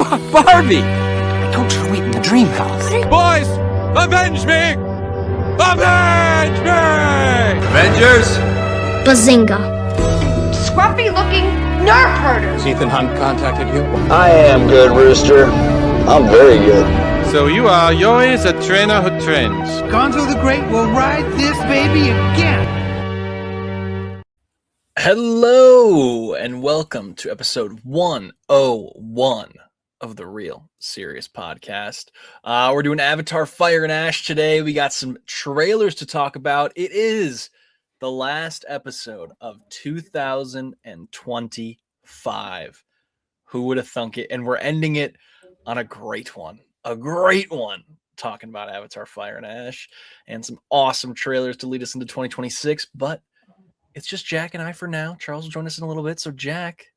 Barbie! I told you to wait in the dream house. Boys, avenge me! Avenge me! Avengers! Bazinga. Scruffy-looking nerf herders. Ethan Hunt contacted you? I am good, Rooster. I'm very good. So you are Yoi's a trainer who trains. Gonzo the Great will ride this baby again. Hello, and welcome to episode 101 of the Real Serious Podcast. We're doing Avatar Fire and Ash today. We got some trailers to talk about. It is the last episode of 2025. Who would have thunk it? And we're ending it on a great one. Talking about Avatar Fire and Ash and some awesome trailers to lead us into 2026. But it's just Jack and I for now. Charles will join us in a little bit. So Jack,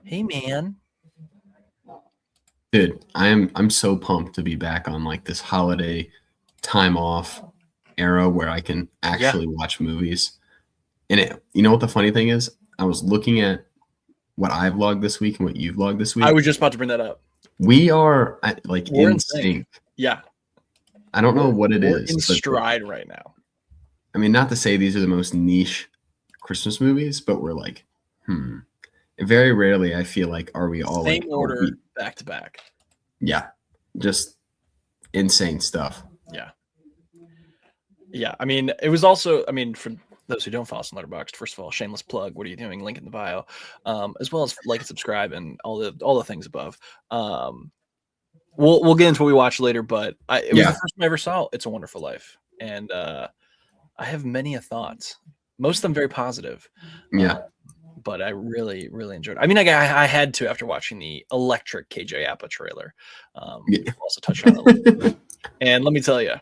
hey man. Dude, I'm so pumped to be back on like this holiday time off era where I can actually watch movies. And you know what the funny thing is? I was looking at what I vlogged this week and what you vlogged this week. I was just about to bring that up. We are like We're in sync. Yeah. I don't know what it We're is. in stride right now. I mean, not to say these are the most niche Christmas movies, but we're like, very rarely I feel like are we all same like order back to back. Yeah. Just insane stuff. Yeah. I mean, it was also, for those who don't follow us on Letterboxd, first of all, shameless plug. What are you doing? Link in the bio, as well as like and subscribe and all the things above. We'll get into what we watched later, but it was the first time I ever saw It's a Wonderful Life, and I have many a thoughts. Most of them very positive. But I really, really enjoyed it. I mean, I had to after watching the electric KJ Apa trailer. We'll also touch on it a little bit. And let me tell you,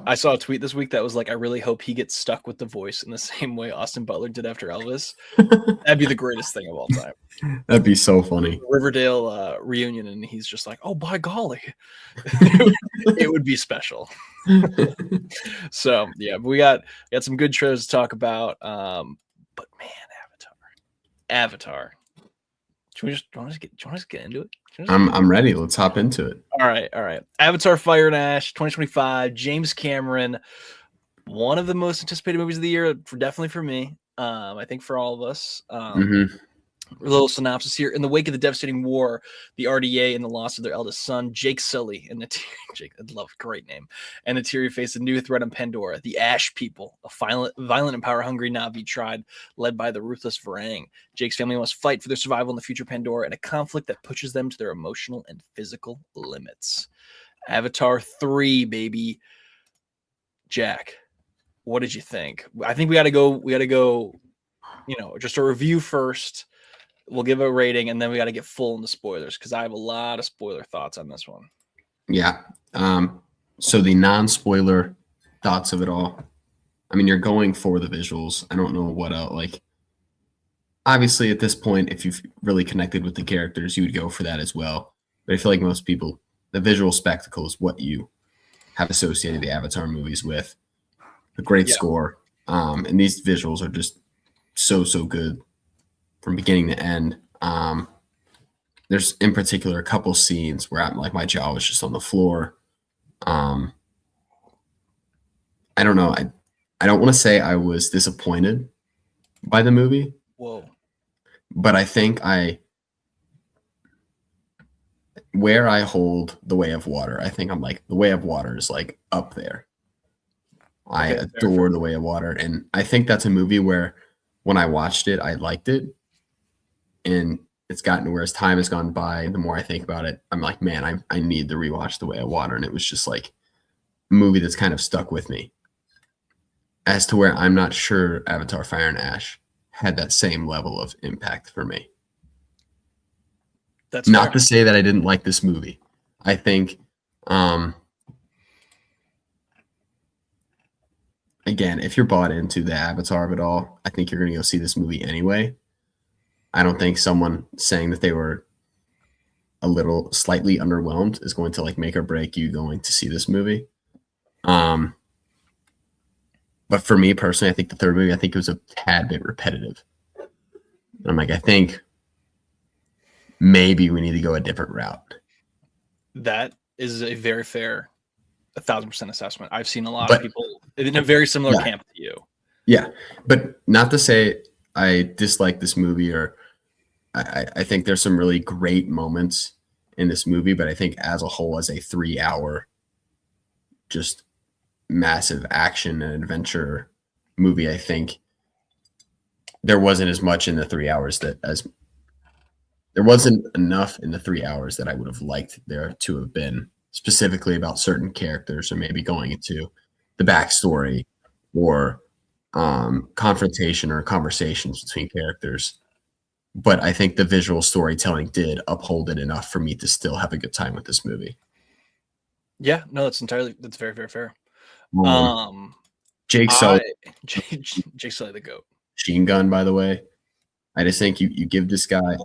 I saw a tweet this week that was like, I really hope he gets stuck with the voice in the same way Austin Butler did after Elvis. That'd be the greatest thing of all time. That'd be so funny. Riverdale reunion, and he's just like, oh, by golly. It would be special. So, yeah, we got some good trailers to talk about. But, man, Avatar. Do you want to get into it? I'm ready. Let's hop into it. All right. Avatar Fire and Ash 2025. James Cameron, one of the most anticipated movies of the year, definitely for me. I think for all of us. A little synopsis here. In the wake of the devastating war, the RDA and the loss of their eldest son, Jake Sully, and Jake, I love great name, and the Neytiri face a new threat on Pandora, the Ash people, a violent and power-hungry Na'vi tribe led by the ruthless Varang. Jake's family must fight for their survival in the future Pandora in a conflict that pushes them to their emotional and physical limits. Avatar 3, baby. Jack, what did you think? I think we got to go, just a review first. We'll give a rating, and then we got to get full into spoilers because I have a lot of spoiler thoughts on this one. Yeah. So the non-spoiler thoughts of it all. I mean, you're going for the visuals. I don't know what else. Like, obviously, at this point, if you've really connected with the characters, you would go for that as well. But I feel like most people, the visual spectacle is what you have associated the Avatar movies with. A great score. And these visuals are just so good. From beginning to end. There's in particular a couple scenes where I'm like my jaw was just on the floor. I don't know. I don't want to say I was disappointed by the movie. Whoa. But I think where I hold The Way of Water, I think I'm like The Way of Water is like up there. I adore The Way of Water, and I think that's a movie where when I watched it, I liked it. And it's gotten to where as time has gone by, the more I think about it, I'm like, man, I need to rewatch The Way of Water. And it was just like a movie that's kind of stuck with me. As to where I'm not sure Avatar Fire and Ash had that same level of impact for me. That's not fair. To say that I didn't like this movie. I think, again, if you're bought into the Avatar of it all, I think you're going to go see this movie anyway. I don't think someone saying that they were a little slightly underwhelmed is going to like make or break you going to see this movie. But for me personally, I think the third movie, I think it was a tad bit repetitive. And I'm like, I think maybe we need to go a different route. That is a very fair 1,000% assessment. I've seen a lot of people in a very similar camp to you. Yeah, but not to say I dislike this movie, or I think there's some really great moments in this movie, but I think as a whole, as a 3-hour just massive action and adventure movie, I think there wasn't as much in the 3 hours there wasn't enough in the 3 hours that I would have liked there to have been, specifically about certain characters, or maybe going into the backstory or confrontation or conversations between characters. But I think the visual storytelling did uphold it enough for me to still have a good time with this movie. Yeah, no, that's very, very fair. Jake Sully, Jake Sully, the GOAT. Machine Gun, by the way. I just think you give this guy. I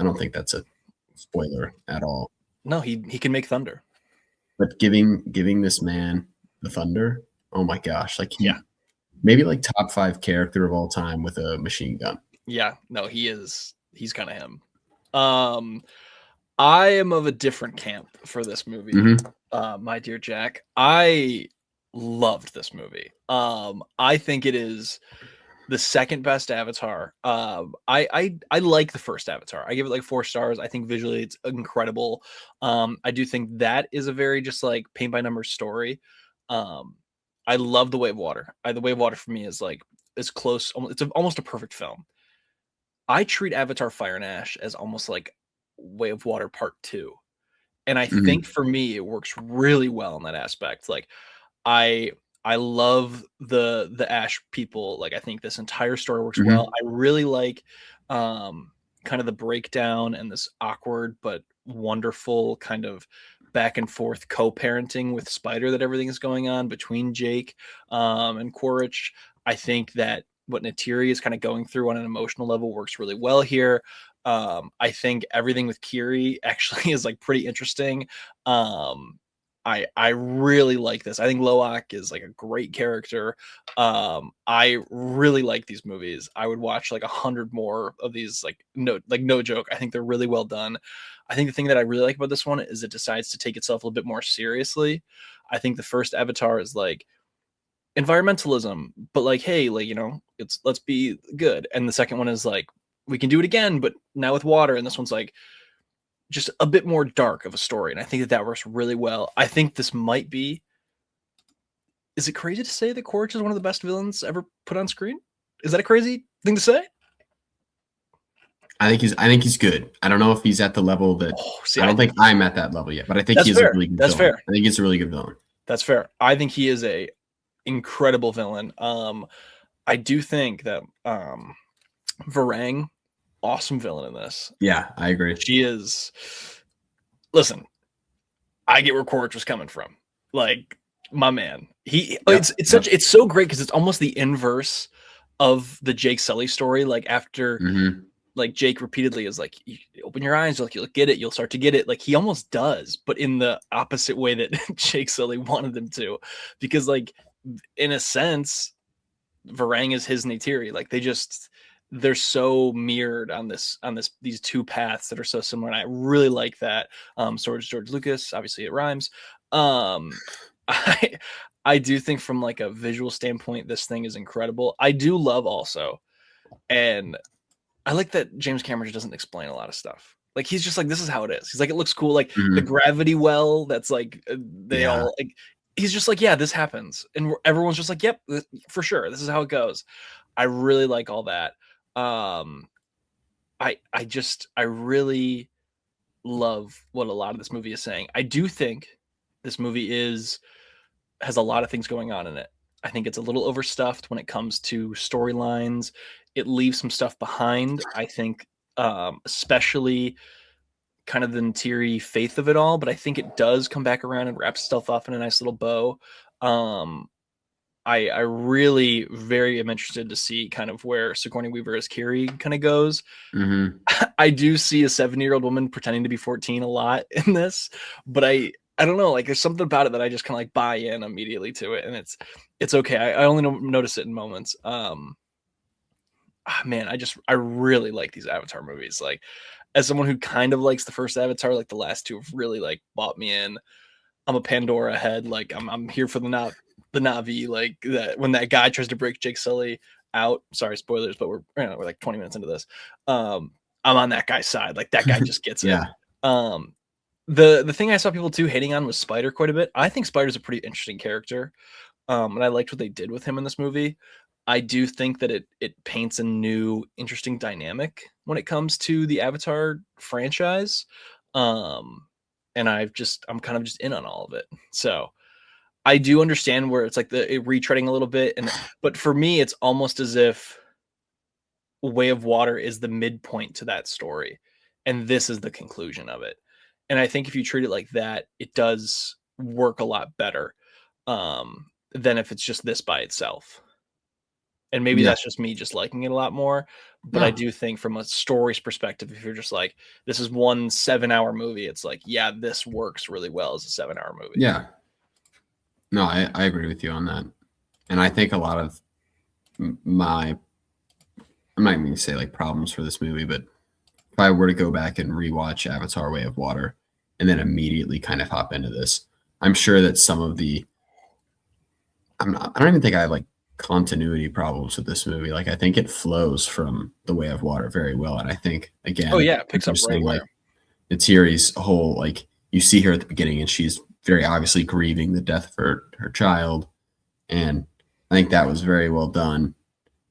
don't think that's a spoiler at all. No, he can make thunder. But giving this man the thunder, oh my gosh! Like maybe like top 5 character of all time with a machine gun. Yeah, no, he's kind of him. I am of a different camp for this movie. My dear Jack, I loved this movie. I think it is the second best Avatar. I like the first Avatar. I give it like 4 stars. I think visually it's incredible. I do think that is a very just like paint by numbers story. I love The Way of Water. The Way of Water for me is like as close. It's almost a perfect film. I treat Avatar Fire and Ash as almost like Way of Water Part 2. And I think for me, it works really well in that aspect. Like I love the Ash people. Like I think this entire story works well. I really like kind of the breakdown and this awkward but wonderful kind of back and forth co-parenting with Spider that everything is going on between Jake and Quaritch. I think that what Neytiri is kind of going through on an emotional level works really well here. I think everything with Kiri actually is like pretty interesting. I really like this. I think Loak is like a great character. I really like these movies. I would watch like 100 more of these. Like no joke. I think they're really well done. I think the thing that I really like about this one is it decides to take itself a little bit more seriously. I think the first Avatar is like environmentalism, but like, hey, like, you know, let's be good. And the second one is like, we can do it again, but now with water. And this one's like just a bit more dark of a story. And I think that works really well. I think this might be, is it crazy to say that Quaritch is one of the best villains ever put on screen? Is that a crazy thing to say? I think he's good. I don't know if he's at the level that I don't think I'm at that level yet, but I think he's a really good villain. Fair. I think he's a really good villain. That's fair. I think he is a incredible villain. I do think that Varang, awesome villain in this. Yeah, I agree. She is. Listen, I get where Quaritch was coming from. Like my man, it's so great because it's almost the inverse of the Jake Sully story. Like after like Jake repeatedly is like, you open your eyes, you'll get it, you'll start to get it. Like he almost does, but in the opposite way that Jake Sully wanted them to, because like in a sense, Varang is his Neytiri. Like they're so mirrored on these two paths that are so similar. And I really like that. So is George Lucas, obviously it rhymes. I do think from like a visual standpoint, this thing is incredible. I do love also, and I like that James Cameron just doesn't explain a lot of stuff. Like he's just like, this is how it is. He's like, it looks cool. Like the gravity well, that's like all like, he's just like, yeah, this happens. And everyone's just like, yep, for sure. This is how it goes. I really like all that. I really love what a lot of this movie is saying. I do think this movie has a lot of things going on in it. I think it's a little overstuffed when it comes to storylines. It leaves some stuff behind. I think, especially kind of the Neytiri faith of it all, but I think it does come back around and wraps itself up in a nice little bow. I really very am interested to see kind of where Sigourney Weaver as Kiri kind of goes. I do see a 70-year-old woman pretending to be 14 a lot in this, but I don't know, like there's something about it that I just kind of like buy in immediately to it, and it's okay. I only notice it in moments. Man, I really like these Avatar movies. Like as someone who kind of likes the first Avatar, like the last two have really like bought me in. I'm a Pandora head. Like I'm here for the Na'vi. Like that when that guy tries to break Jake Sully out. Sorry, spoilers, but we're like 20 minutes into this. I'm on that guy's side. Like that guy just gets Yeah. it. The thing I saw people too hating on was Spider quite a bit. I think Spider's a pretty interesting character. And I liked what they did with him in this movie. I do think that it paints a new interesting dynamic when it comes to the Avatar franchise. And I'm kind of just in on all of it. So I do understand where it's like the retreading a little bit, but for me, it's almost as if Way of Water is the midpoint to that story, and this is the conclusion of it. And I think if you treat it like that, it does work a lot better than if it's just this by itself. And maybe that's just me just liking it a lot more. But I do think from a story's perspective, if you're just like, this is one 7-hour movie, it's like, yeah, this works really well as a 7-hour movie. Yeah. No, I agree with you on that. And I think a lot of I'm not even going to say like problems for this movie, but if I were to go back and rewatch Avatar Way of Water and then immediately kind of hop into this, I'm sure that some of the I don't even think I have like continuity problems with this movie. Like I think it flows from The Way of Water very well. And I think again, it picks up right like Natiri's whole, like you see her at the beginning and she's very obviously grieving the death of her child. And I think that was very well done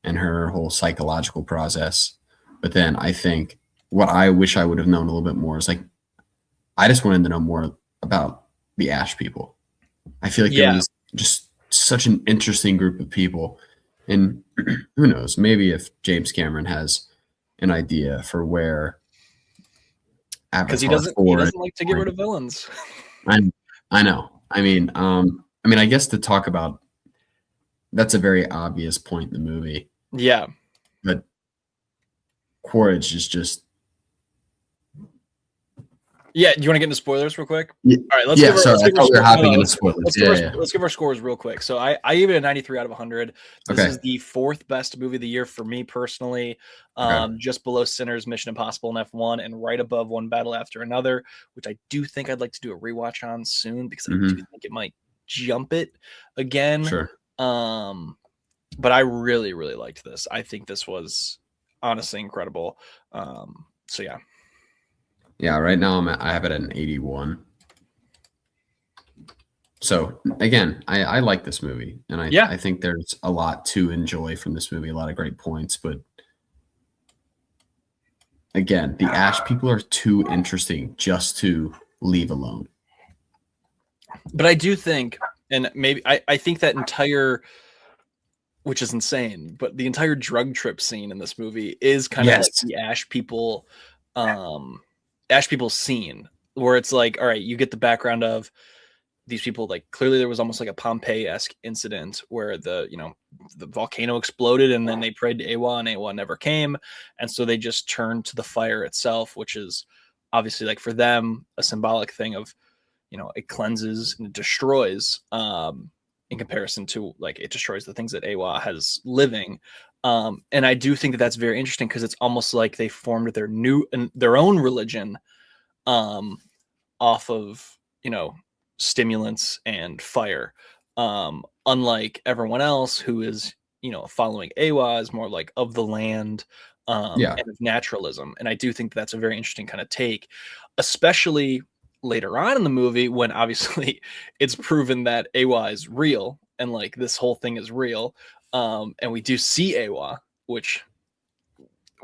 and her whole psychological process. But then I think what I wish I would have known a little bit more is like, I just wanted to know more about the Ash people. I feel like it was just such an interesting group of people. And who knows, maybe if James Cameron has an idea for where because he doesn't like to get rid of villains. I know. I mean, I guess to talk about that's a very obvious point in the movie. Yeah. But Quaritch is just Yeah, do you want to get into spoilers real quick? Yeah. All right, let's I thought we were hopping into spoilers. Let's give our scores real quick. So I give it a 93 out of 100. This is the 4th best movie of the year for me personally. Just below Sinners, Mission Impossible, and F1, and right above One Battle After Another, which I do think I'd like to do a rewatch on soon because I do think it might jump it again. Sure. But I really, really liked this. I think this was honestly incredible. So yeah. Yeah, right now I have it at an 81. So again, I like this movie, and I think there's a lot to enjoy from this movie, a lot of great points. But again, the Ash people are too interesting just to leave alone. But I do think, and maybe I think that entire, which is insane, but the entire drug trip scene in this movie is kind of like the Ash people scene, where it's like, all right, you get the background of these people, like clearly there was almost like a Pompeii-esque incident where the volcano exploded and then they prayed to Awa and Awa never came. And so they just turned to the fire itself, which is obviously like for them a symbolic thing of, it cleanses and it destroys in comparison to like it destroys the things that Awa has living. And I do think that that's very interesting because it's almost like they formed their own religion off of, stimulants and fire. Unlike everyone else who is, following Awa is more like of the land and of naturalism. And I do think that's a very interesting kind of take, especially later on in the movie when obviously it's proven that Awa is real and like this whole thing is real. And we do see Awa, which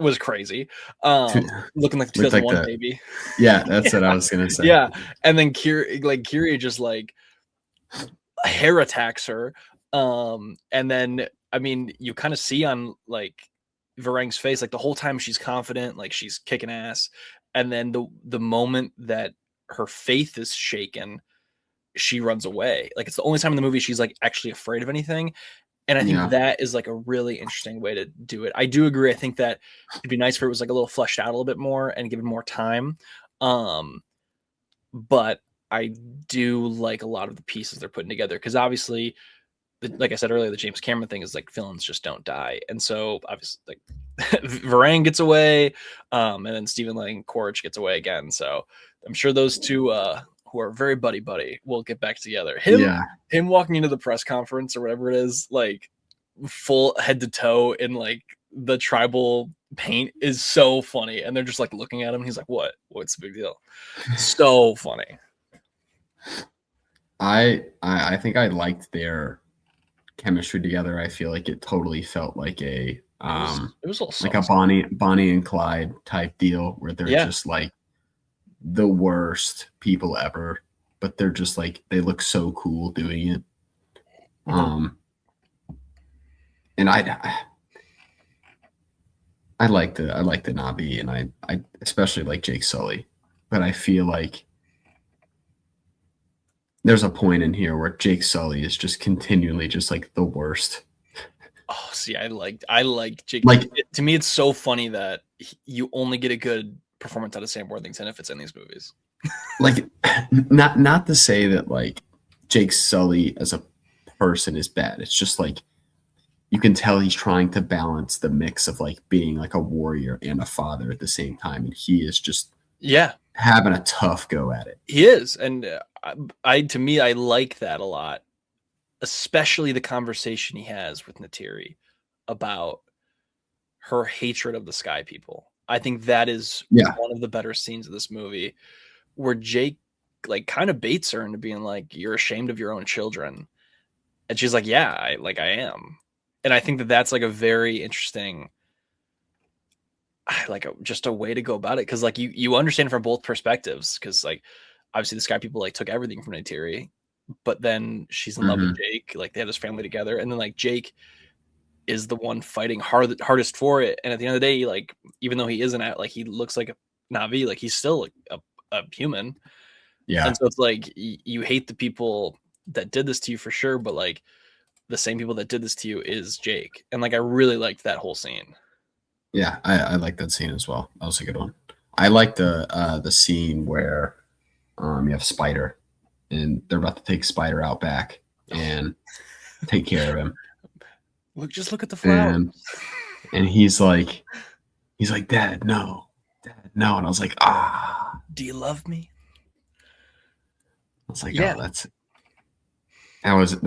was crazy. Looking like 2001 baby. Yeah, that's what I was gonna say. Yeah, and then Kyrie just like hair attacks her. And then I mean, you kind of see on like Varang's face, like the whole time she's confident, like she's kicking ass, and then the moment that her faith is shaken, she runs away. Like it's the only time in the movie she's like actually afraid of anything. And I think that is like a really interesting way to do it. I do agree. I think that it'd be nice if it was like a little fleshed out a little bit more and given more time. But I do like a lot of the pieces they're putting together because obviously like I said earlier, the James Cameron thing is like villains just don't die, and so obviously like Varang gets away, and then Stephen Lang Quaritch gets away again. So I'm sure those two who are very buddy will get back together. Him walking into the press conference or whatever it is, like full head to toe in like the tribal paint is so funny, and they're just like looking at him. He's like, what's the big deal? So funny. I think I liked their chemistry together. I feel like it totally felt like a it was like a Bonnie and Clyde type deal where they're just like the worst people ever, but they're just like they look so cool doing it. And I like the Navi, and I especially like Jake Sully, but I feel like there's a point in here where Jake Sully is just continually just like the worst. Oh, see, I like Jake. Like, to me, it's so funny that you only get a good performance out of Sam Worthington if it's in these movies. Like, not to say that like Jake Sully as a person is bad. It's just like you can tell he's trying to balance the mix of like being like a warrior and a father at the same time, and he is just having a tough go at it. He is, and to me, I like that a lot, especially the conversation he has with Neytiri about her hatred of the Sky People. I think that is one of the better scenes of this movie, where Jake like kind of baits her into being like, "You're ashamed of your own children," and she's like, "Yeah, I am." And I think that that's like a very interesting, like just a way to go about it, because like you understand from both perspectives, because like obviously the Sky People like took everything from Neytiri, but then she's in love with Jake, like they have this family together, and then like Jake is the one fighting hardest for it, and at the end of the day, like even though he isn't like he looks like a Na'vi, like he's still like a human. And so it's like you hate the people that did this to you for sure, but like the same people that did this to you is Jake. And like I really liked that whole scene. Yeah, I like that scene as well. That was a good one. I like the scene where you have Spider, and they're about to take Spider out back and take care of him. Just look at the flowers. And he's like, Dad, no. And I was like, do you love me? I was like, that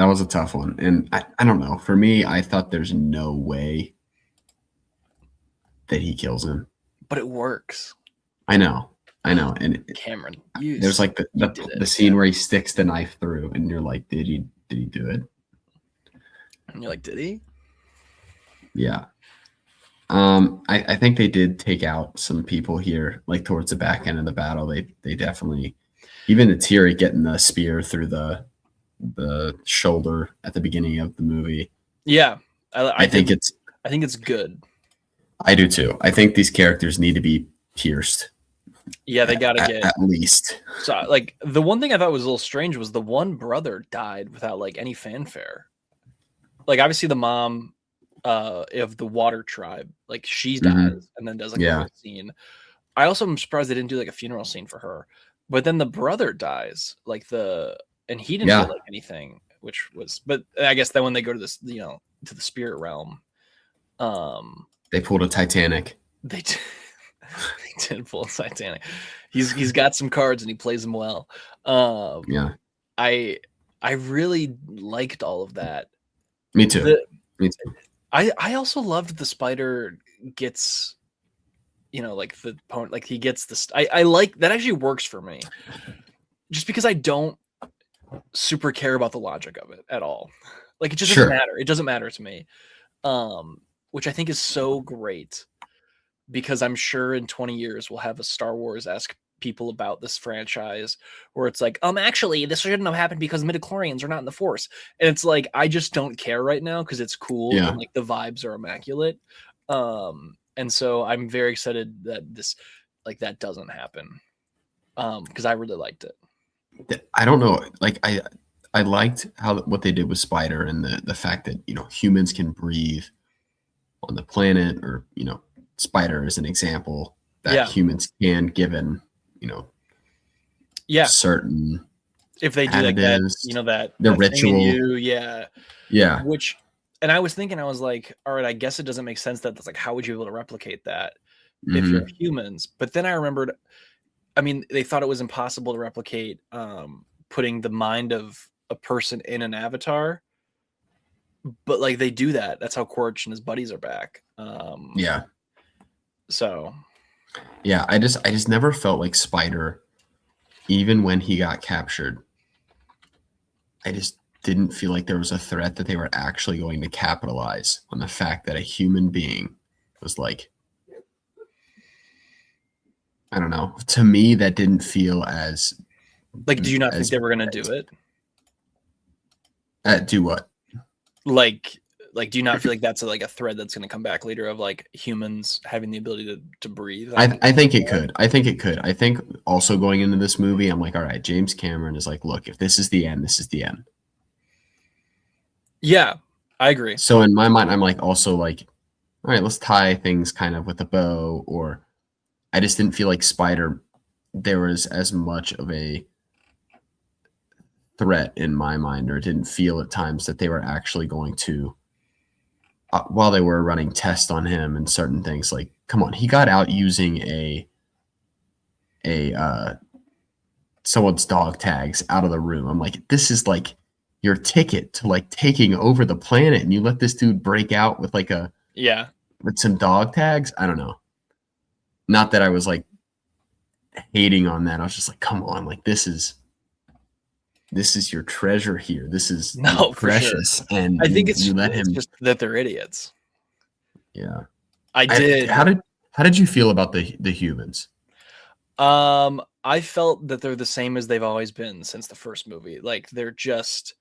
was a tough one. And I don't know. For me, I thought there's no way that he kills him. But it works. I know. And Cameron, there's like the scene where he sticks the knife through, and you're like, did he do it? And you're like, did he? Yeah. I think they did take out some people here, like towards the back end of the battle. They definitely, even Neytiri getting the spear through the shoulder at the beginning of the movie. Yeah, I think it's good. I do too. I think these characters need to be pierced. Yeah, they gotta get at least. So like the one thing I thought was a little strange was the one brother died without like any fanfare. Like obviously the mom of the water tribe, like she dies and then does like a scene. I also am surprised they didn't do like a funeral scene for her. But then the brother dies, and he didn't feel like anything, which was, but I guess that when they go to this, to the spirit realm, they pulled a Titanic. They did pull a Titanic. He's got some cards and he plays them well. I really liked all of that. Me too. I also loved the Spider gets, like the opponent, like he gets this. I like that actually works for me, just because I don't super care about the logic of it at all. Like it just doesn't matter. It doesn't matter to me, which I think is so great, because I'm sure in 20 years we'll have a Star Wars-esque people about this franchise where it's like, actually this shouldn't have happened because midichlorians are not in the Force, and it's like I just don't care right now because it's cool and like the vibes are immaculate. And so I'm very excited that this, like, that doesn't happen, because I really liked it. I don't know, like I liked what they did with Spider, and the fact that humans can breathe on the planet, or Spider is an example that humans can, given certain If they do like that, additives, you know, that the that thing in ritual. you, yeah. Yeah. And I was thinking, I was like, all right, I guess it doesn't make sense that that's like, how would you be able to replicate that if you're Mhm. humans? But then I remembered, I mean, they thought it was impossible to replicate putting the mind of a person in an avatar, but like they do that. That's how Quaritch and his buddies are back. Yeah. So Yeah, I just never felt like Spider, even when he got captured. I just didn't feel like there was a threat that they were actually going to capitalize on the fact that a human being was like, I don't know. To me, that didn't feel as like, do you not think as they were gonna do it? do what? Like do you not feel like that's like a thread that's going to come back later of like humans having the ability to breathe? I think it could. I think it could. I think also going into this movie, I'm like, all right, James Cameron is like, look, if this is the end, this is the end. Yeah, I agree. So in my mind, I'm like also like, all right, let's tie things kind of with a bow. Or I just didn't feel like Spider, there was as much of a threat in my mind, or it didn't feel at times that they were actually going to, while they were running tests on him and certain things. Like, come on, he got out using someone's dog tags out of the room. I'm like, this is like your ticket to like taking over the planet, and you let this dude break out with like with some dog tags. I don't know. Not that I was like hating on that. I was just like, come on, like this is your treasure here. This is No, precious. Sure. And I think it's let him just that they're idiots. Yeah. I did. How did you feel about the humans? I felt that they're the same as they've always been since the first movie. Like they're just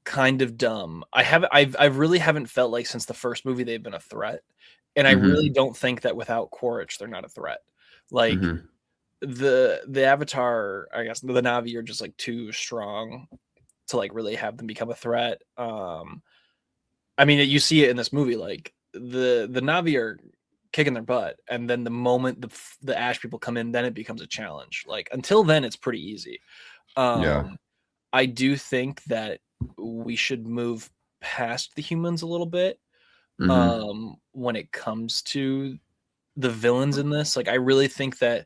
kind of dumb. I really haven't felt like since the first movie they've been a threat. And I really don't think that without Quaritch they're not a threat. Like the Avatar, I guess the Na'vi are just like too strong to like really have them become a threat. I mean, you see it in this movie, like the Na'vi are kicking their butt, and then the moment the Ash people come in, then it becomes a challenge. Like until then, it's pretty easy. I do think that we should move past the humans a little bit when it comes to the villains in this. Like I really think that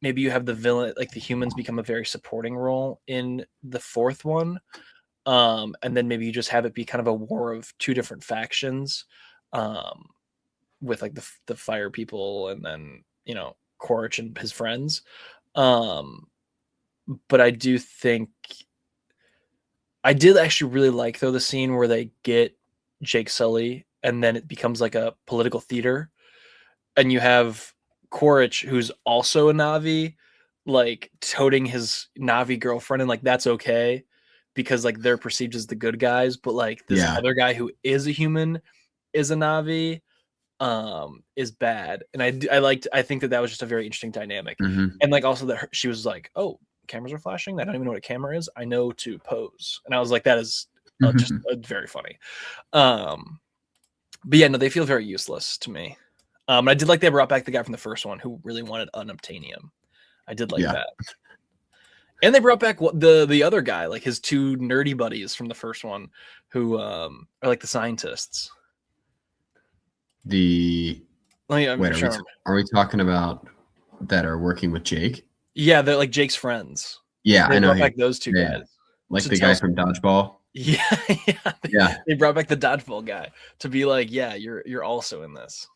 maybe you have the villain, like the humans become a very supporting role in the fourth one. And then maybe you just have it be kind of a war of two different factions, with like the fire people and then, you know, Quaritch and his friends. But I do think I did actually really like though the scene where they get Jake Sully and then it becomes like a political theater, and you have Quaritch, who's also a Na'vi, like toting his Na'vi girlfriend, and like that's okay because like they're perceived as the good guys, but like this other guy who is a human is a Na'vi, is bad. And I think that was just a very interesting dynamic. And like also that she was like, oh, cameras are flashing, I don't even know what a camera is, I know to pose. And I was like, that is just very funny. But yeah, no, they feel very useless to me. I did like they brought back the guy from the first one who really wanted unobtainium. I did like that. And they brought back the other guy, like his two nerdy buddies from the first one, who are like the scientists. Are we talking about that are working with Jake? Yeah, they're like Jake's friends. Yeah, they I know. Brought back those two guys, like the guy from Dodgeball. Yeah. They brought back the Dodgeball guy to be like, yeah, you're also in this.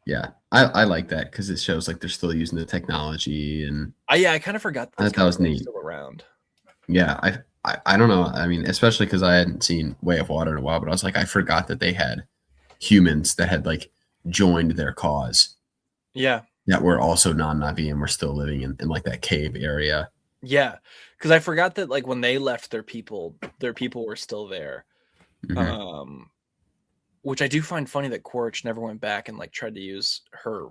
Yeah, I like that because it shows like they're still using the technology, and I kind of forgot that was neat. Still around. Yeah, I don't know. I mean, especially because I hadn't seen Way of Water in a while, but I was like, I forgot that they had humans that had like joined their cause. Yeah, that were also non-Na'vi and were still living in like that cave area. Yeah, because I forgot that like when they left their people were still there. Which I do find funny that Quaritch never went back and like tried to use her,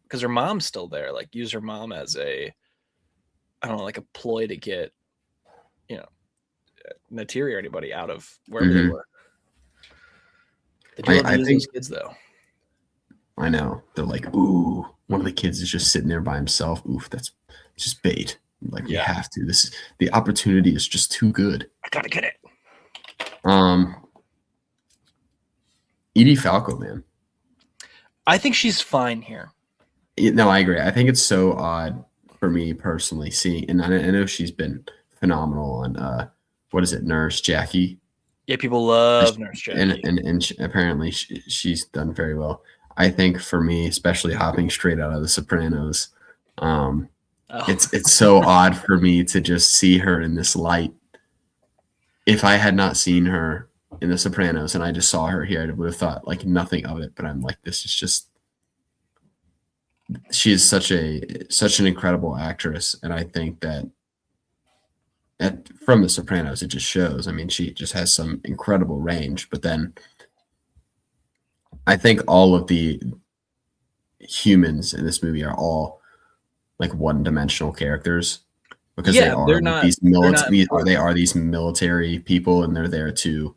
because her mom's still there, like use her mom as a, I don't know, like a ploy to get, you know, Natiri or anybody out of wherever they were. They do love to use those kids though. I know. They're like, ooh, one of the kids is just sitting there by himself. Oof, that's just bait. Like we have to. The opportunity is just too good. I gotta get it. Edie Falco, man. I think she's fine here. No, I agree. I think it's so odd for me personally seeing, and I know she's been phenomenal on what is it, Nurse Jackie? Yeah, people love Nurse Jackie, and apparently she's done very well. I think for me, especially hopping straight out of The Sopranos, it's so odd for me to just see her in this light. If I had not seen her in The Sopranos and I just saw her here, I would have thought like nothing of it. But I'm like, this is just. She is such an incredible actress, and I think that from The Sopranos it just shows. I mean, she just has some incredible range, but then I think all of the humans in this movie are all like one-dimensional characters because they are these military people, and they're there to,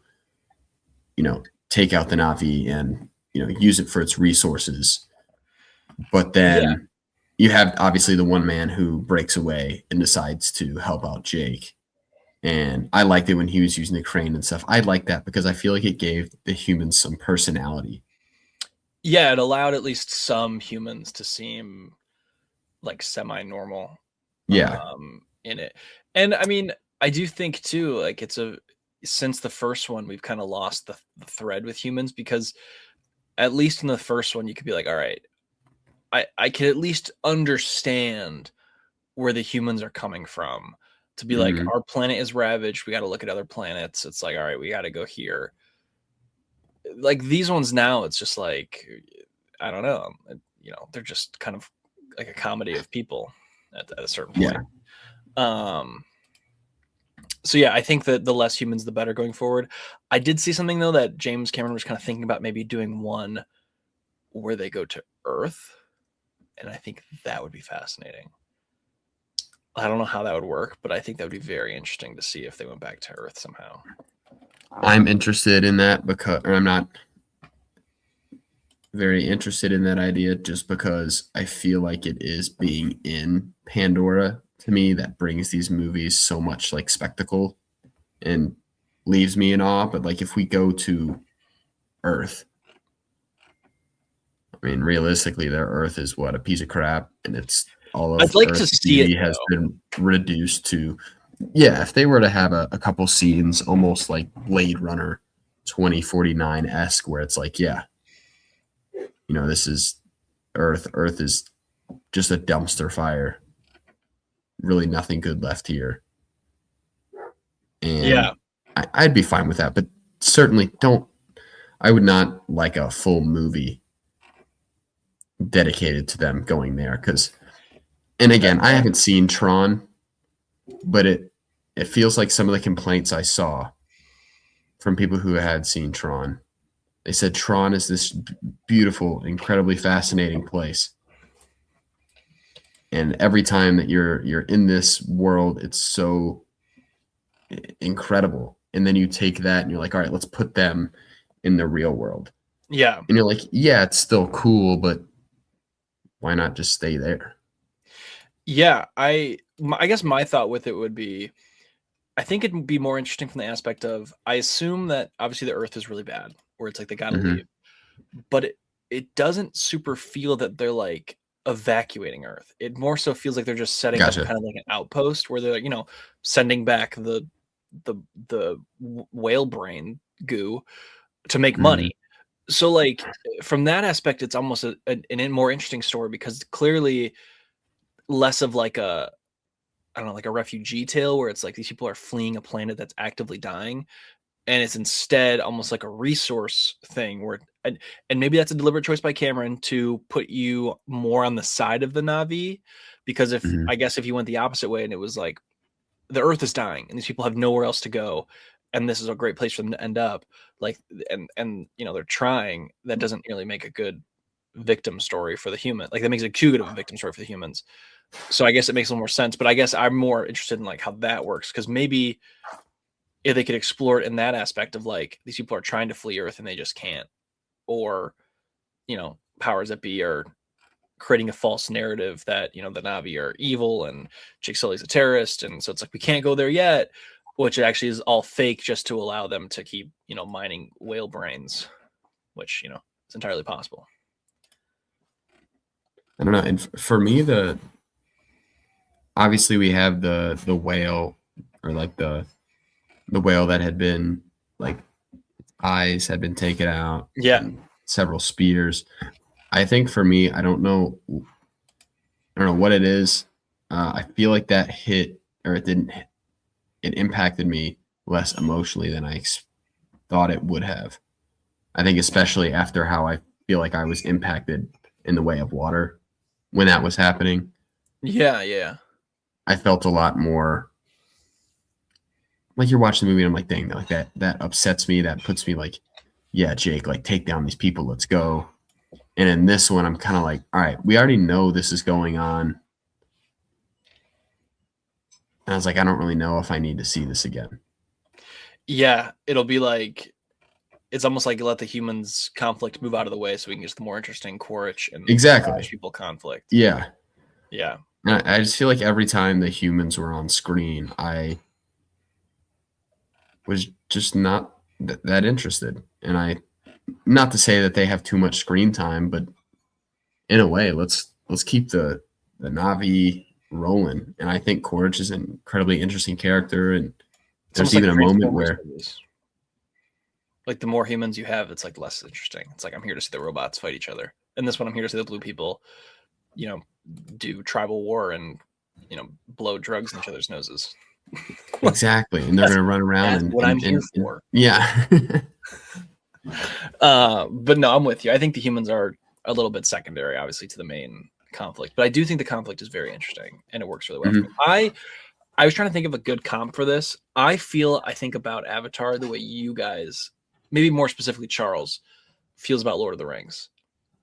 take out the Na'vi and use it for its resources. But then you have obviously the one man who breaks away and decides to help out Jake. And I liked it when he was using the crane and stuff. I like that because I feel like it gave the humans some personality. Yeah, it allowed at least some humans to seem like semi-normal. Yeah. In it. And I mean, I do think too, like since the first one, we've kind of lost the thread with humans, because at least in the first one, you could be like, all right, I can at least understand where the humans are coming from, to be like, our planet is ravaged. We got to look at other planets. It's like, all right, we got to go here. Like these ones now, it's just like, I don't know. They're just kind of like a comedy of people at a certain point. Yeah. So yeah, I think that the less humans, the better going forward. I did see something though that James Cameron was kind of thinking about maybe doing one where they go to Earth. And I think that would be fascinating. I don't know how that would work, but I think that would be very interesting to see if they went back to Earth somehow. I'm interested in that I'm not very interested in that idea just because I feel like it is being in Pandora to me that brings these movies so much like spectacle and leaves me in awe. But like if we go to Earth, I mean, realistically, their Earth is what, a piece of crap, and it's all of I'd like Earth's to see it has been reduced to, if they were to have a couple scenes almost like Blade Runner 2049-esque, where it's like, this is Earth. Earth is just a dumpster fire. Really nothing good left here. And I'd be fine with that, but certainly I would not like a full movie dedicated to them going there, and again, I haven't seen Tron, but it feels like some of the complaints I saw from people who had seen Tron, they said Tron is this beautiful, incredibly fascinating place, and every time that you're in this world, it's so incredible, and then you take that and you're like, all right, let's put them in the real world, and you're like, it's still cool, but why not just stay there? Yeah, I guess my thought with it would be, I think it'd be more interesting from the aspect of, I assume that obviously the Earth is really bad, where it's like they gotta leave, but it doesn't super feel that they're like evacuating Earth. It more so feels like they're just setting up kind of like an outpost where they're like, sending back the whale brain goo to make money. So like from that aspect, it's almost a more interesting story, because clearly less of like a refugee tale where it's like these people are fleeing a planet that's actively dying, and it's instead almost like a resource thing where, and maybe that's a deliberate choice by Cameron to put you more on the side of the Na'vi, because I guess if you went the opposite way and it was like the Earth is dying and these people have nowhere else to go, and this is a great place for them to end up, like, and they're trying, that doesn't really make a good victim story for the human. Like that makes it too good of a victim story for the humans. So I guess it makes a little more sense, but I guess I'm more interested in like how that works, because maybe if they could explore it in that aspect of like these people are trying to flee Earth and they just can't, or powers that be are creating a false narrative that, you know, the Na'vi are evil and Jake Sully's a terrorist. And so it's like, we can't go there yet, which actually is all fake just to allow them to keep, you know, mining whale brains, which, you know, is entirely possible. I don't know. And for me, obviously we have the whale, or like the whale that had been like eyes had been taken out. Yeah. Several spears. I think for me, I don't know what it is. I feel like that hit, or it didn't hit. It impacted me less emotionally than I thought it would have. I think especially after how I feel like I was impacted in the Way of Water when that was happening. Yeah. I felt a lot more like you're watching the movie and I'm like, dang, like that upsets me. That puts me like, yeah, Jake, like take down these people. Let's go. And in this one, I'm kind of like, all right, we already know this is going on. And I was like, I don't really know if I need to see this again. Yeah, it'll be like, it's almost like let the humans conflict move out of the way so we can get the more interesting Quaritch and exactly people conflict. Yeah. And I just feel like every time the humans were on screen, I was just not that interested. And not to say that they have too much screen time, but in a way, let's keep the Na'vi rolling. And I think Quaritch is an incredibly interesting character. And there's even a moment where, like, the more humans you have, it's like less interesting. It's like, I'm here to see the robots fight each other. And this one, I'm here to see the blue people, you know, do tribal war and, you know, blow drugs in each other's noses. Exactly. And they're going to run around and what I'm here for. Yeah. But no, I'm with you. I think the humans are a little bit secondary, obviously, to the main conflict. But I do think the conflict is very interesting and it works really well. Mm-hmm. I was trying to think of a good comp for this. I think about Avatar the way you guys, maybe more specifically Charles, feels about Lord of the Rings.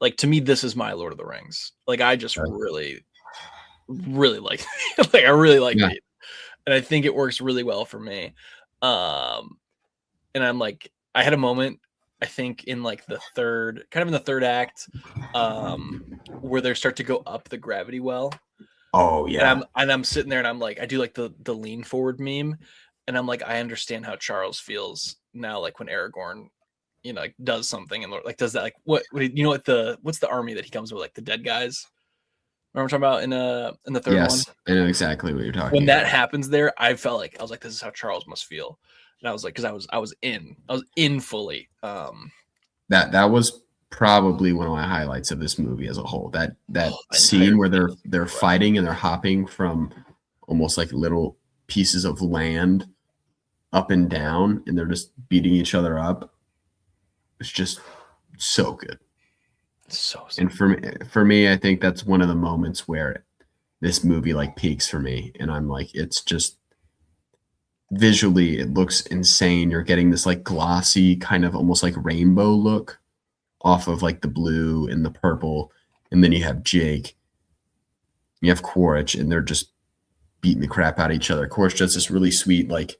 Like, to me, this is my Lord of the Rings. Like, I just really like it. Like, I really like it. And I think it works really well for me. And I'm like, I had a moment, I think, in like the third act, where they start to go up the gravity well. Oh yeah. And I'm sitting there and I'm like, I do like the lean forward meme. And I'm like, I understand how Charles feels now, like when Aragorn, you know, like does something and like does that, like what you know what what's the army that he comes with, like the dead guys? Remember what I'm talking about in the third one? Yes, I know exactly what you're talking about. When that happens there, I was like, this is how Charles must feel. And I was like, because I was in fully. That was probably one of my highlights of this movie as a whole. That scene where they're fighting and they're hopping from almost like little pieces of land up and down, and they're just beating each other up. It's just so good. So and for me, I think that's one of the moments where this movie like peaks for me, and I'm like, it's just visually it looks insane. You're getting this like glossy kind of almost like rainbow look off of like the blue and the purple, and then you have Jake, you have Quaritch, and they're just beating the crap out of each other. Quaritch does this really sweet, like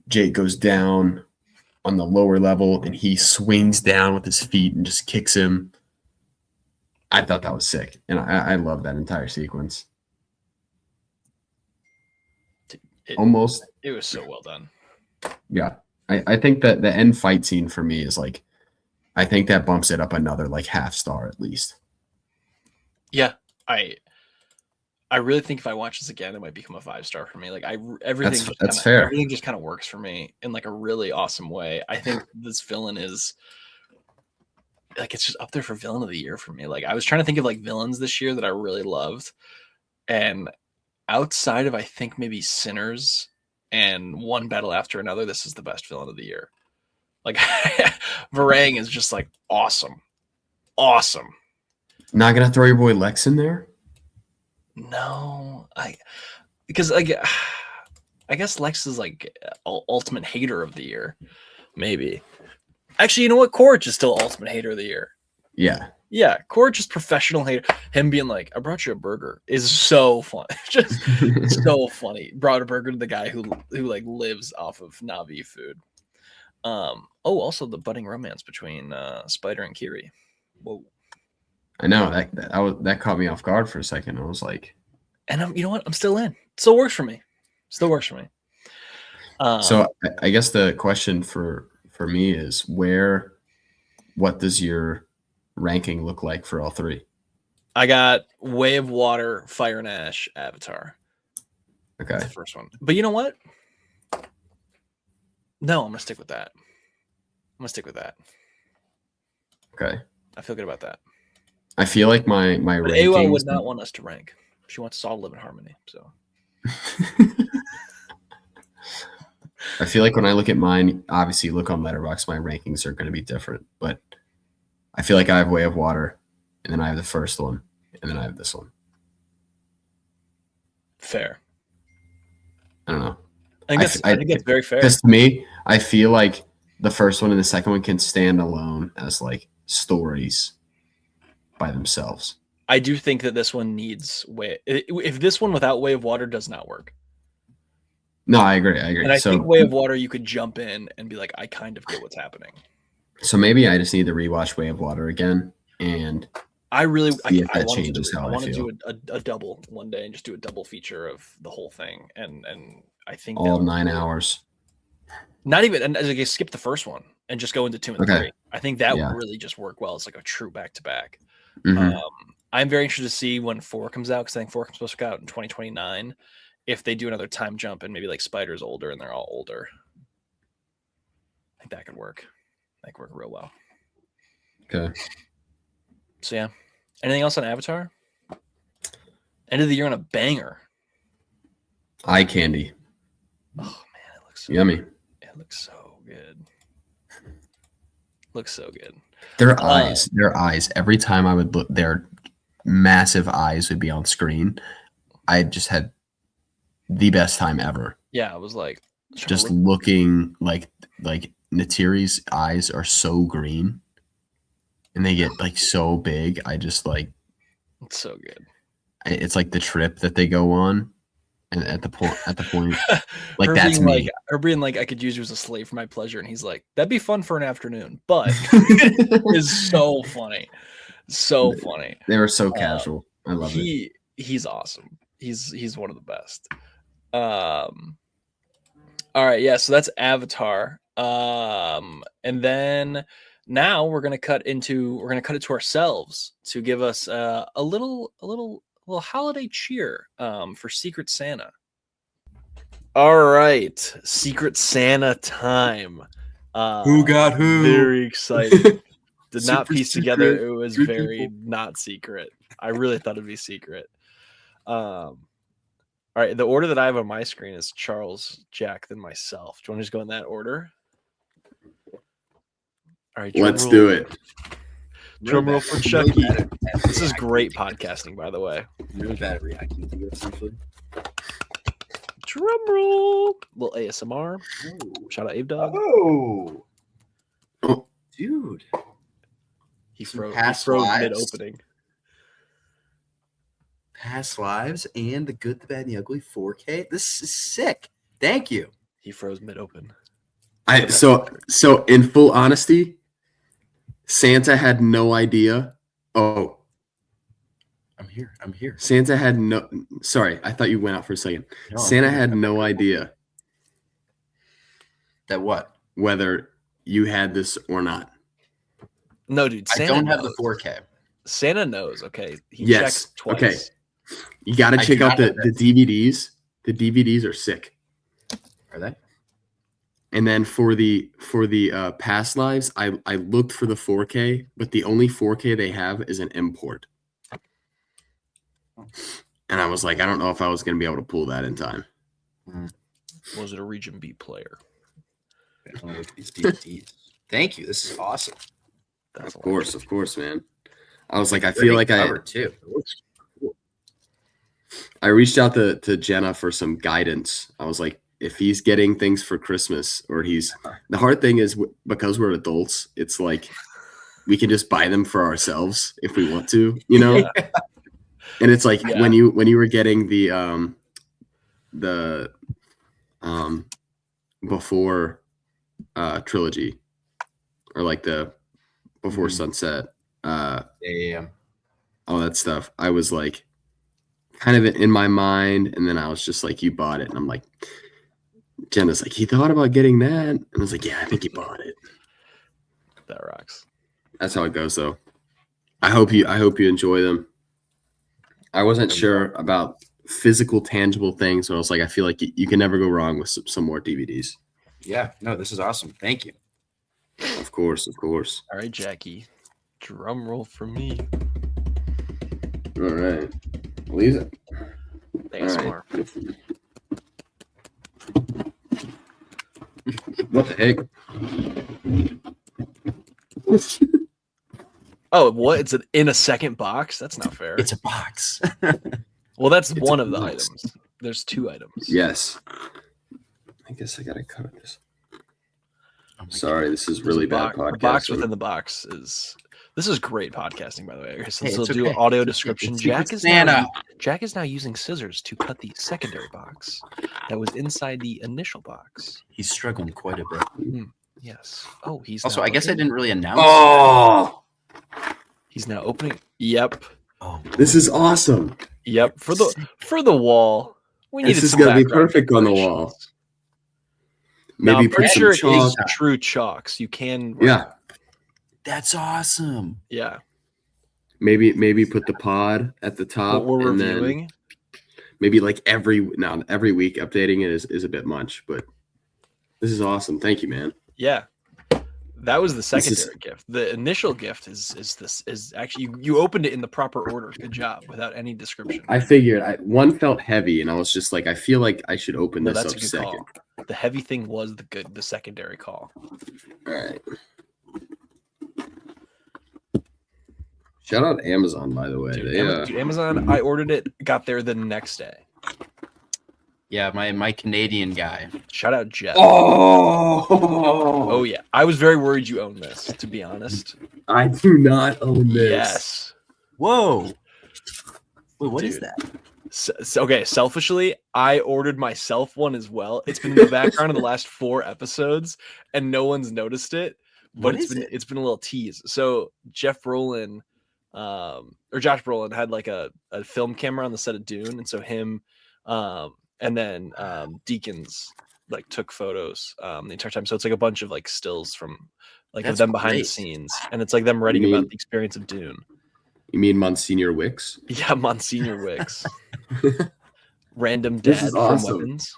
Jake goes down on the lower level and he swings down with his feet and just kicks him. I thought that was sick, and I love that entire sequence. It was so well done. Yeah, I think that the end fight scene for me is like, I think that bumps it up another like half star at least. Yeah, I really think if I watch this again, it might become a 5-star for me. Like everything, that's fair. Everything just kind of works for me in like a really awesome way. I think this villain is like, it's just up there for villain of the year for me. Like, I was trying to think of like villains this year that I really loved, and outside of, I think, maybe Sinners and One Battle After Another, this is the best villain of the year. Like, Varang is just like awesome. Not gonna throw your boy Lex in there? No, because like, I guess Lex is like ultimate hater of the year, maybe. Actually, you know what? Quaritch is still ultimate hater of the year. Yeah, Quaritch is professional hater. Him being like, "I brought you a burger," is so fun. Just so funny. Brought a burger to the guy who like lives off of Na'vi food. Also the budding romance between Spider and Kiri. Whoa. I know that caught me off guard for a second. I was like, and you know what? I'm still in. Still works for me. So I guess the question for me is what does your ranking look like for all three? I got Way of Water, Fire and Ash, Avatar. Okay. That's the first one. But you know what? No, I'm gonna stick with that. Okay. I feel good about that. I feel like my But rankings AWA would not want us to rank. She wants us all to live in harmony. So I feel like when I look at mine, obviously look on Letterboxd, my rankings are going to be different. But I feel like I have Way of Water, and then I have the first one, and then I have this one. fair. I don't know. I think that's very fair. Because to me, I feel like the first one and the second one can stand alone as like stories by themselves. I do think that this one needs if this one without Way of Water does not work. No, I agree. And I think Way of Water, you could jump in and be like, I kind of get what's happening. So maybe I just need to rewatch Way of Water again, and I really see if I that want changes how I I want to feel. do a double one day and just do a double feature of the whole thing, and I think All 9 hours. Not even, and like skip the first one and just go into 2 and 3. I think that Yeah. would really just work well. It's like a true back to back. Mhm. I'm very interested to see when 4 comes out, because I think 4 comes supposed to come out in 2029. If they do another time jump and maybe like Spider's older and they're all older, I think that could work. That could work real well. Okay. So yeah. Anything else on Avatar? End of the year on a banger. Eye candy. Oh man, it looks so Yummy. Good. It looks so good. Looks so good. Their eyes. Every time I would look, their massive eyes would be on screen. I just had the best time ever. Yeah, it was like just looking like Natiri's eyes are so green, and they get like so big. I just like it's so good. It's like the trip that they go on, and at the point, like her that's being me. Like, her being like, I could use you as a slave for my pleasure, and he's like, that'd be fun for an afternoon, but it's so funny, so funny. They were so casual. I love it. He's awesome. He's one of the best. All right, yeah. So that's Avatar. And then now we're gonna cut it to ourselves to give us a little holiday cheer for Secret Santa. All right, Secret Santa time. Who got who? Very excited. Did not Super piece secret. together. It was Good very people. not secret. I really thought it'd be secret. All right, the order that I have on my screen is Charles, Jack, then myself. Do you want to just go in that order? All right, Let's do it. Drum roll for Chucky. This is great podcasting, by the way. Really bad at reacting to it, essentially. Drum roll. Little ASMR. Shout out Abe Dog. Oh, dude. He Some froze past mid lives. opening. Past Lives and The Good, the Bad, and the Ugly 4K. This is sick. Thank you. He froze mid open. So in full honesty, Santa had no idea. Oh, I'm here. Santa had no. Sorry, I thought you went out for a second. No, Santa had no idea That what? whether you had this or not. No, dude. Santa I don't have knows. the 4K. Santa knows. Okay. He Yes, checked twice. okay. You got to I check do out not the DVDs. The DVDs are sick. Are they? And then for the past lives, I looked for the 4K, but the only 4K they have is an import. And I was like, I don't know if I was going to be able to pull that in time. Was it a Region B player? These DVDs. Thank you. This is awesome. That's Of course, man. I was like, I feel like covered too. I reached out to Jenna for some guidance. I was like, if he's getting things for Christmas, or the hard thing is because we're adults, it's like we can just buy them for ourselves if we want to, you know? Yeah. And it's like Yeah. when you were getting the before trilogy, or like the before sunset, Yeah. all that stuff, I was like kind of in my mind, and then I was just like, you bought it. And I'm like, Jenna's like, he thought about getting that. And I was like, yeah, I think he bought it. That rocks. That's how it goes though. I hope you enjoy them. I wasn't sure about physical, tangible things, so I was like, I feel like you can never go wrong with some more DVDs. Yeah, no, this is awesome. Thank you. Of course. All right, Jackie. Drum roll for me. All right. Leave it. Thanks, All Mark. right. What the heck? Oh, what? It's in a second box? That's not fair. It's a box. Well, that's It's one a of the box. items. There's 2 items. Yes. I guess I gotta cut this. Oh my Sorry, this is There's really a bad The podcasting. box within the box is. This is great podcasting, by the way. So Hey, we'll it's do okay. audio It's okay. description. It's Jack Secret is Santa. Jack is now using scissors to cut the secondary box that was inside the initial box. He's struggling quite a bit. Yes. Oh, he's Also, now I guess I opening- didn't really announce. Oh, He's now opening. Yep. Oh, this is awesome. Yep. For the wall. We needed This is some gonna be background perfect on the decorations. wall. Now, Maybe I'm pretty put sure some it is chalk. true chalks. You can. Yeah. that's awesome. Yeah. Maybe put the pod at the top. What we're and then reviewing. maybe like every week updating it is a bit much, but this is awesome. Thank you, man. Yeah. That was the This is- secondary gift. The initial gift is actually you opened it in the proper order. Good job without any description. I figured one felt heavy, and I was just like, I feel like I should open No, this that's a up good second. call. The heavy thing was the secondary call. All right. Shout out Amazon, by the way. Dude, They, Dude, Amazon, I ordered it, got there the next day. Yeah, my Canadian guy. Shout out Jeff. oh, Yeah. I was very worried you owned this, to be honest. I do not own this. Yes. Whoa. Wait, what is Dude. that? So, okay, selfishly, I ordered myself one as well. It's been in the background of the last 4 episodes, and no one's noticed it. But What is it? It's been a little tease. So Josh Brolin had like a film camera on the set of Dune, and so him and then Deakins like took photos the entire time. So it's like a bunch of like stills from like of That's them behind the great. scenes, and it's like them writing mean- about the experience of Dune. You mean Monsignor Wicks? Yeah, Monsignor Wicks, random This dad is from awesome. Weapons.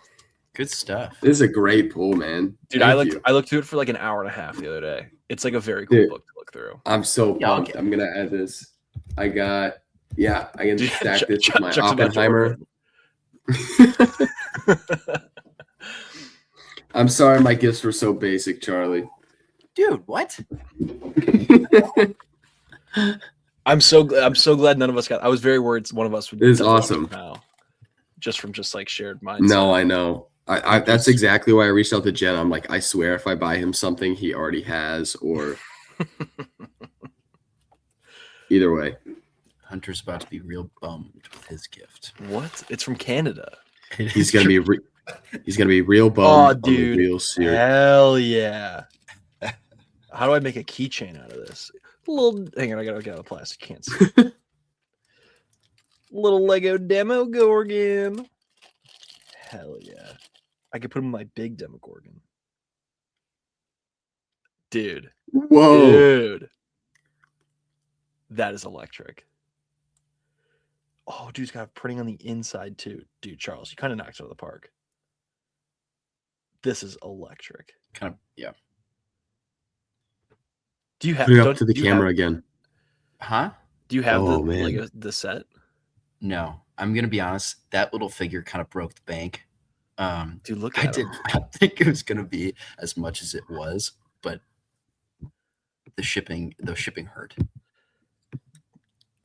Good stuff. This is a great pull, man. Dude, Thank you. I looked through it for like an hour and a half the other day. It's like a very cool Dude. book to look through. I'm so Yeah, I'll pumped. get- I'm gonna add this. I can Dude, stack this Chuck- with my Chuck's about to Oppenheimer. order I'm sorry my gifts were so basic, Charlie. Dude, what? I'm so glad none of us got. I was very worried one of us would. It is definitely awesome. Now, just from like shared mindset. No, I know. I that's exactly why I reached out to Jen. I'm like, I swear if I buy him something he already has, or either way. Hunter's about to be real bummed with his gift. What? It's from Canada. He's gonna be real Oh, bummed. dude. Real serious. Hell yeah! How do I make a keychain out of this? Hang on, I gotta get out of plastic. Can't see. Little Lego demo Gorgon. Hell yeah! I could put him in my big Demogorgon. Dude. Whoa. Dude. That is electric. Oh, dude's got printing on the inside too. Dude, Charles, you kind of knocked it out of the park. This is electric. Kind of, yeah. Do you have Put it up don't- to the do you camera have- again. Huh? Do you have Oh, man. the set? No. I'm gonna be honest. That little figure kind of broke the bank. Dude, look I at did him. not think it was gonna be as much as it was, but the shipping hurt.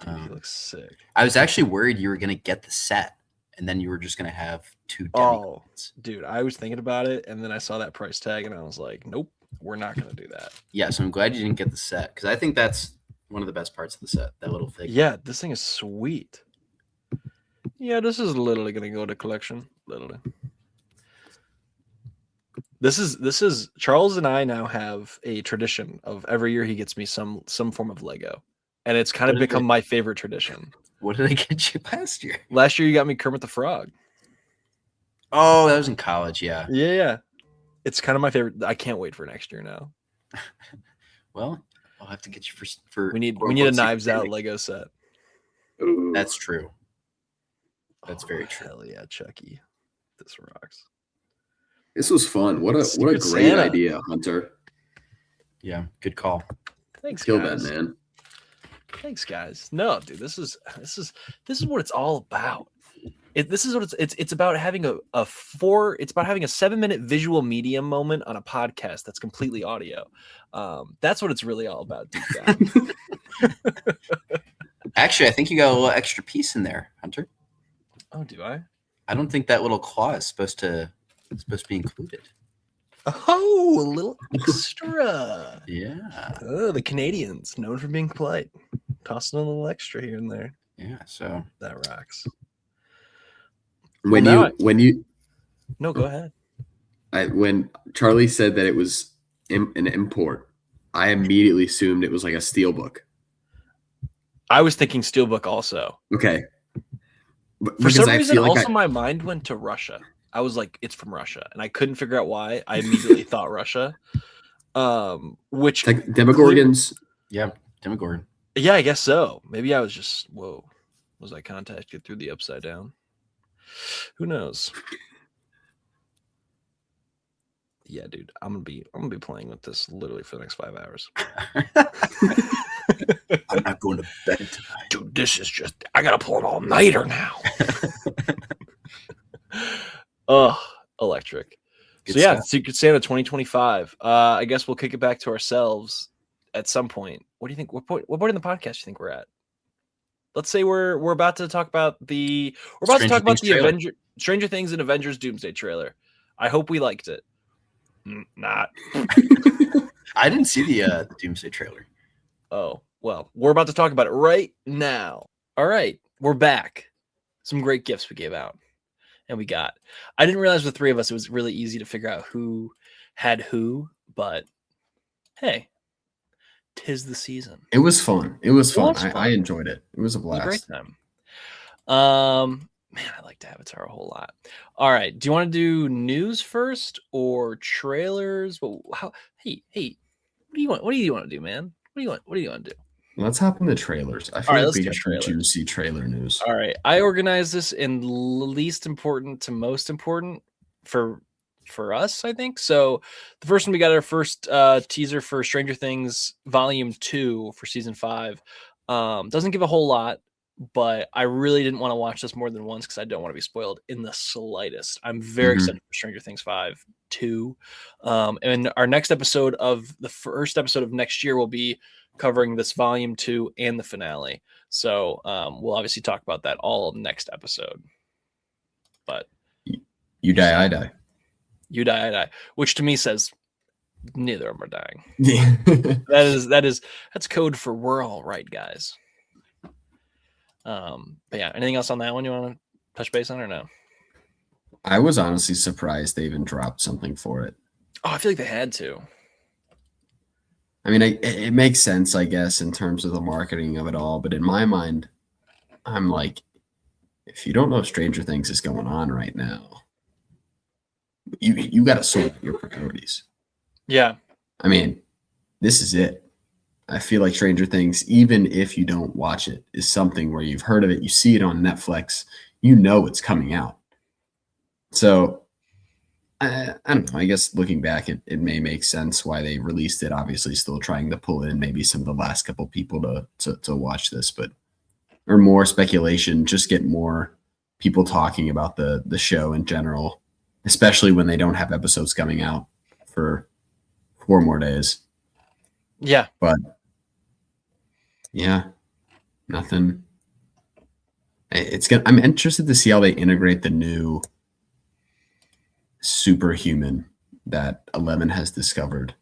Dude, he looks sick. I was actually worried you were gonna get the set, and then you were just gonna have 2 Oh, demigods. dude, I was thinking about it, and then I saw that price tag, and I was like, nope, we're not gonna do that. Yeah, so I'm glad you didn't get the set because I think that's one of the best parts of the set. That little figure. Yeah, this thing is sweet. Yeah, this is literally gonna go to collection. Literally. This is Charles and I now have a tradition of every year he gets me some form of Lego. and it's kind of become my favorite tradition. What did I get you last year? Last year, you got me Kermit the Frog. Oh, that was in college. Yeah. Yeah. It's kind of my favorite. I can't wait for next year now. Well, I'll have to get you for. We need a Knives Out Lego set. That's true. That's very true. Hell yeah, Chucky. This rocks. This was fun. What a Secret great Santa. idea, Hunter. Yeah, good call. Thanks, Kill guys. that, man. Thanks, guys. No, dude, this is what it's all about. This is what it's about having it's about having a 7-minute visual medium moment on a podcast that's completely audio. That's what it's really all about, deep down. Actually, I think you got a little extra piece in there, Hunter. Oh, do I? I don't think that little claw is supposed to be included. Oh, a little extra. Yeah. Oh, the Canadians, known for being polite. Tossing a little extra here and there. Yeah. So That rocks. When No, go ahead. when Charlie said that it was an import, I immediately assumed it was like a steelbook. I was thinking Steelbook also. Okay. For some reason, also my mind went to Russia. I was like, it's from Russia, and I couldn't figure out why. I immediately thought Russia. Which like Demogorgons. yeah, Demogorgon. Yeah, I guess so. Maybe I was just was I contacted through the Upside Down? Who knows? Yeah, dude, I'm gonna be playing with this literally for the next 5 hours. I'm not going to bed tonight. Dude, this is just I gotta pull an all-nighter now. Oh, electric. Good So yeah, stuff. Secret Santa 2025. I guess we'll kick it back to ourselves at some point. What do you think? What point in the podcast do you think we're at? Let's say we're about to talk about the Stranger Things and Avengers Doomsday trailer. I hope we liked it. Not. I didn't see the Doomsday trailer. Oh, well, we're about to talk about it right now. All right, we're back. Some great gifts we gave out. And we got. I didn't realize with 3 of us it was really easy to figure out who had who, but hey, 'tis the season. It was fun. It was fun. fun. I enjoyed it. It was a It was a blast. great time. Man, I liked Avatar a whole lot. All right, do you want to do news first or trailers? Well, hey, what do you want? What do you want to do, man? What do you want to do? Let's hop into trailers. I feel right, like let's we do got trailers. some juicy trailer news. All right, I organized this in least important to most important for us, I think. So the first one, we got our first teaser for Stranger Things Volume 2 for Season 5. Doesn't give a whole lot, but I really didn't want to watch this more than once because I don't want to be spoiled in the slightest. I'm very excited for Stranger Things 5 2. And our next episode of the first episode of next year will be covering this Volume 2 and the finale. So we'll obviously talk about that all next episode. But You die, I die. you die, I die, which to me says neither of them are dying. Yeah. That's code for we're all right, guys. But yeah, anything else on that one you want to touch base on or no? I was honestly surprised they even dropped something for it. Oh, I feel like they had to. I mean, it makes sense, I guess, in terms of the marketing of it all. But in my mind, I'm like, if you don't know Stranger Things is going on right now, you got to sort out your priorities. Yeah. I mean, this is it. I feel like Stranger Things, even if you don't watch it, is something where you've heard of it, you see it on Netflix, you know it's coming out. So I don't know. I guess looking back, it may make sense why they released it. Obviously, still trying to pull in maybe some of the last couple people to watch this, or more speculation, just get more people talking about the show in general, especially when they don't have episodes coming out for 4 more days. Yeah. But yeah, nothing. I'm interested to see how they integrate the new superhuman that 11 has discovered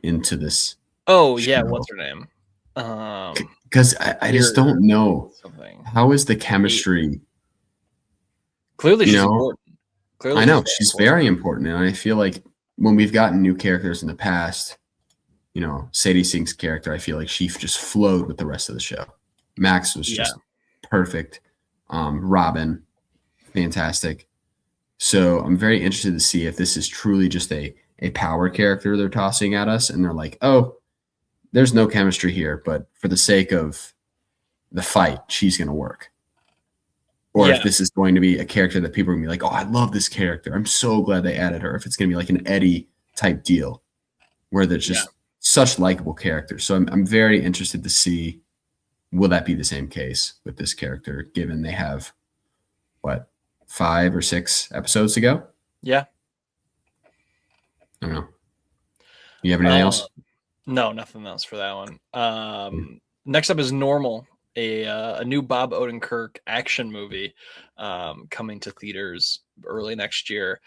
into this. Oh yeah, show. what's her name? Because I just don't know something. how is the chemistry. Clearly, she's You know, important. Clearly, I know she's very important, and I feel like when we've gotten new characters in the past, Sadie Sink's character, I feel like she just flowed with the rest of the show. Max was just perfect. Robin, fantastic. So I'm very interested to see if this is truly just a power character they're tossing at us, and they're like, oh, there's no chemistry here, but for the sake of the fight, she's going to work. Or if this is going to be a character that people are going to be like, oh, I love this character. I'm so glad they added her. If it's going to be like an Eddie type deal where they're just such likable characters. So I'm very interested to see, will that be the same case with this character, given they have, 5 or 6 episodes to go? Yeah. I don't know. You have anything else? No, nothing else for that one. Next up is Normal, a new Bob Odenkirk action movie coming to theaters early next year.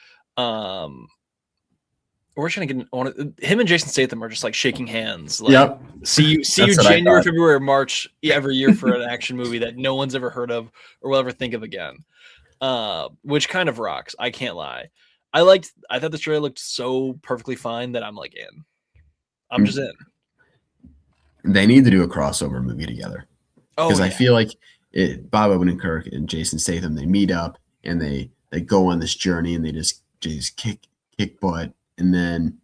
We're just gonna get on. Him and Jason Statham are just like shaking hands. Like, see you January, February, or March every year for an action movie that no one's ever heard of or will ever think of again. Which kind of rocks. I can't lie. I thought the trailer looked so perfectly fine that I'm like in. I'm just in. They need to do a crossover movie together. Because I feel like Bob Odenkirk and Jason Statham, they meet up and they go on this journey and they just kick butt. And then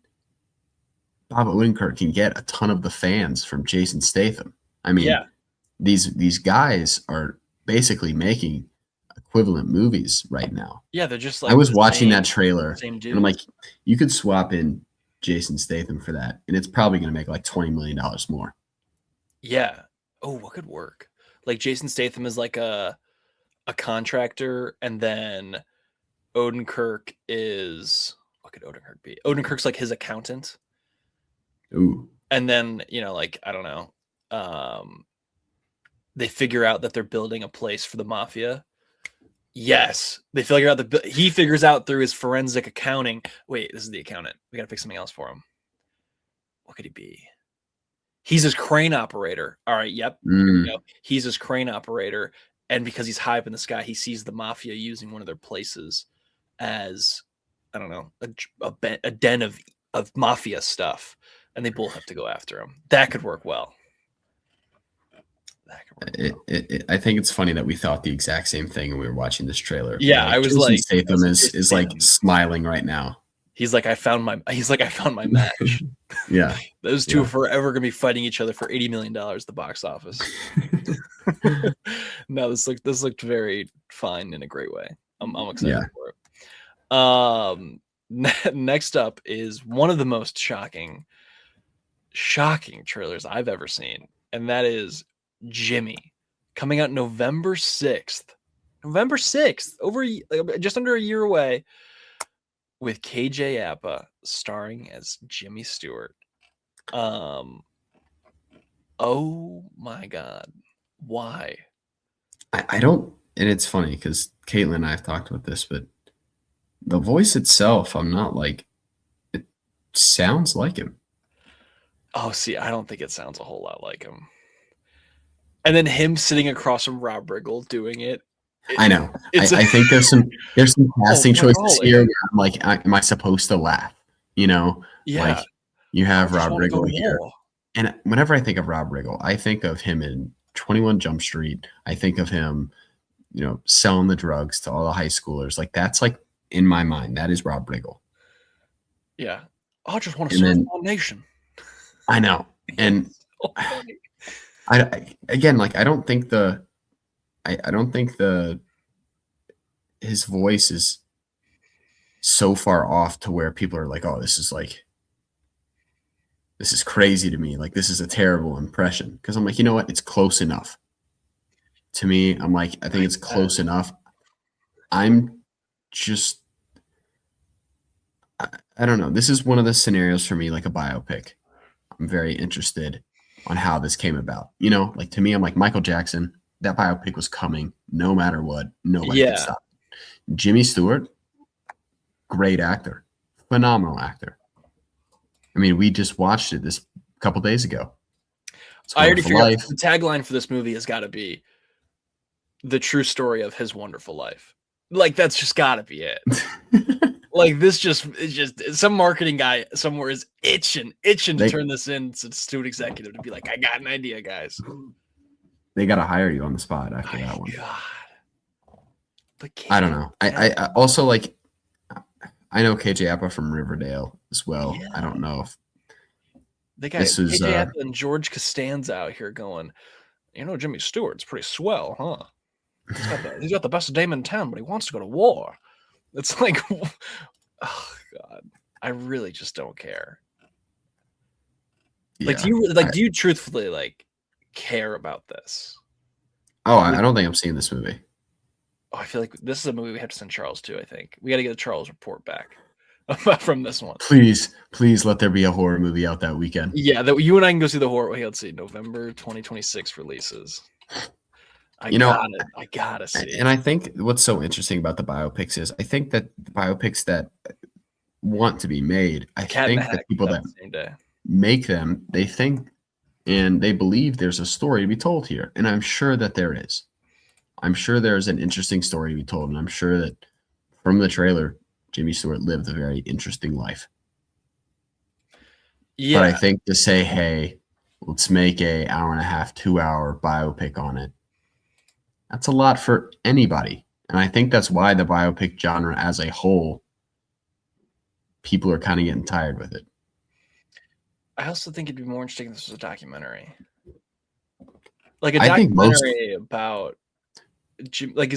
Bob Odenkirk can get a ton of the fans from Jason Statham. I mean, these guys are basically making equivalent movies right now. Yeah, they're just like, I was watching that trailer and I'm like, you could swap in Jason Statham for that, and it's probably going to make like $20 million more. Yeah. Oh, what could work? Like Jason Statham is like a contractor, and then Odenkirk is, what could Odenkirk be? Odenkirk's like his accountant. Ooh. And then, like, I don't know. They figure out that they're building a place for the mafia. Yes. They figure out he figures out through his forensic accounting. Wait, this is the accountant. We got to pick something else for him. What could he be? He's his crane operator. All right. Yep. He's his crane operator. And because he's high up in the sky, he sees the mafia using one of their places as, I don't know, a den of mafia stuff. And they both have to go after him. That could work well. I think it's funny that we thought the exact same thing when we were watching this trailer. Yeah, I was like, Statham is like smiling right now. He's like, I found my match. Yeah, those two are forever gonna be fighting each other for $80 million at the box office. No, this looked very fine in a great way. I'm excited for it. Next up is one of the most shocking trailers I've ever seen, and that is Jimmy, coming out November 6th. Just under a year away, with KJ Apa starring as Jimmy Stewart. Oh my God. Why? I don't, and it's funny because Caitlin and I have talked about this, but the voice itself, I'm not like, it sounds like him. Oh, see, I don't think it sounds a whole lot like him. And then him sitting across from Rob Riggle doing it. I know. I think there's some casting choices here. Where I'm like, am I supposed to laugh? Yeah. Like you have Rob Riggle here, and whenever I think of Rob Riggle, I think of him in 21 Jump Street. I think of him, selling the drugs to all the high schoolers. Like that's like in my mind, that is Rob Riggle. Yeah, I just want to serve the nation. I know, and I don't think his voice is so far off to where people are like, oh, this is crazy to me. Like, this is a terrible impression. Because I'm like, you know what? It's close enough. To me, I'm like, I think it's close enough. I'm just, I don't know. This is one of the scenarios for me, like a biopic. I'm very interested on how this came about. Like to me, I'm like Michael Jackson. That biopic was coming no matter what. Nobody could stop it. Jimmy Stewart, great actor, phenomenal actor. I mean, we just watched it this couple days ago. I already figured out the tagline for this movie has got to be the true story of his wonderful life. Like that's just got to be it. Like this it's just some marketing guy somewhere is itching to turn this in to the student executive to be like, I got an idea, guys. They got to hire you on the spot after that one. God. But I don't know. I also like, I know KJ Appa from Riverdale as well. Yeah. I don't know if they got KJ Appa and George Costanza out here going, Jimmy Stewart's pretty swell, huh? He's got the best dame in town, but he wants to go to war. It's like, oh God, I really just don't care. yeah. Like, do you truthfully like care about this? Oh, I don't think I'm seeing this movie. Oh, I feel like this is a movie we have to send Charles to. I think we got to get a Charles report back from this one. Please let there be a horror movie out that weekend. Yeah, that you and I can go see the horror. Wait, let's see, November 2026 releases. I gotta see. And I think what's so interesting about the biopics is I think that the biopics that want to be made, I think that people that make them, they think and they believe there's a story to be told here. And I'm sure that there is. I'm sure there's an interesting story to be told. And I'm sure that from the trailer, Jimmy Stewart lived a very interesting life. Yeah. But I think to say, hey, let's make a hour and a half, 2 hour biopic on it, that's a lot for anybody. And I think that's why the biopic genre as a whole, people are kind of getting tired with it. I also think it'd be more interesting if this was a documentary. Like a documentary about Jim, like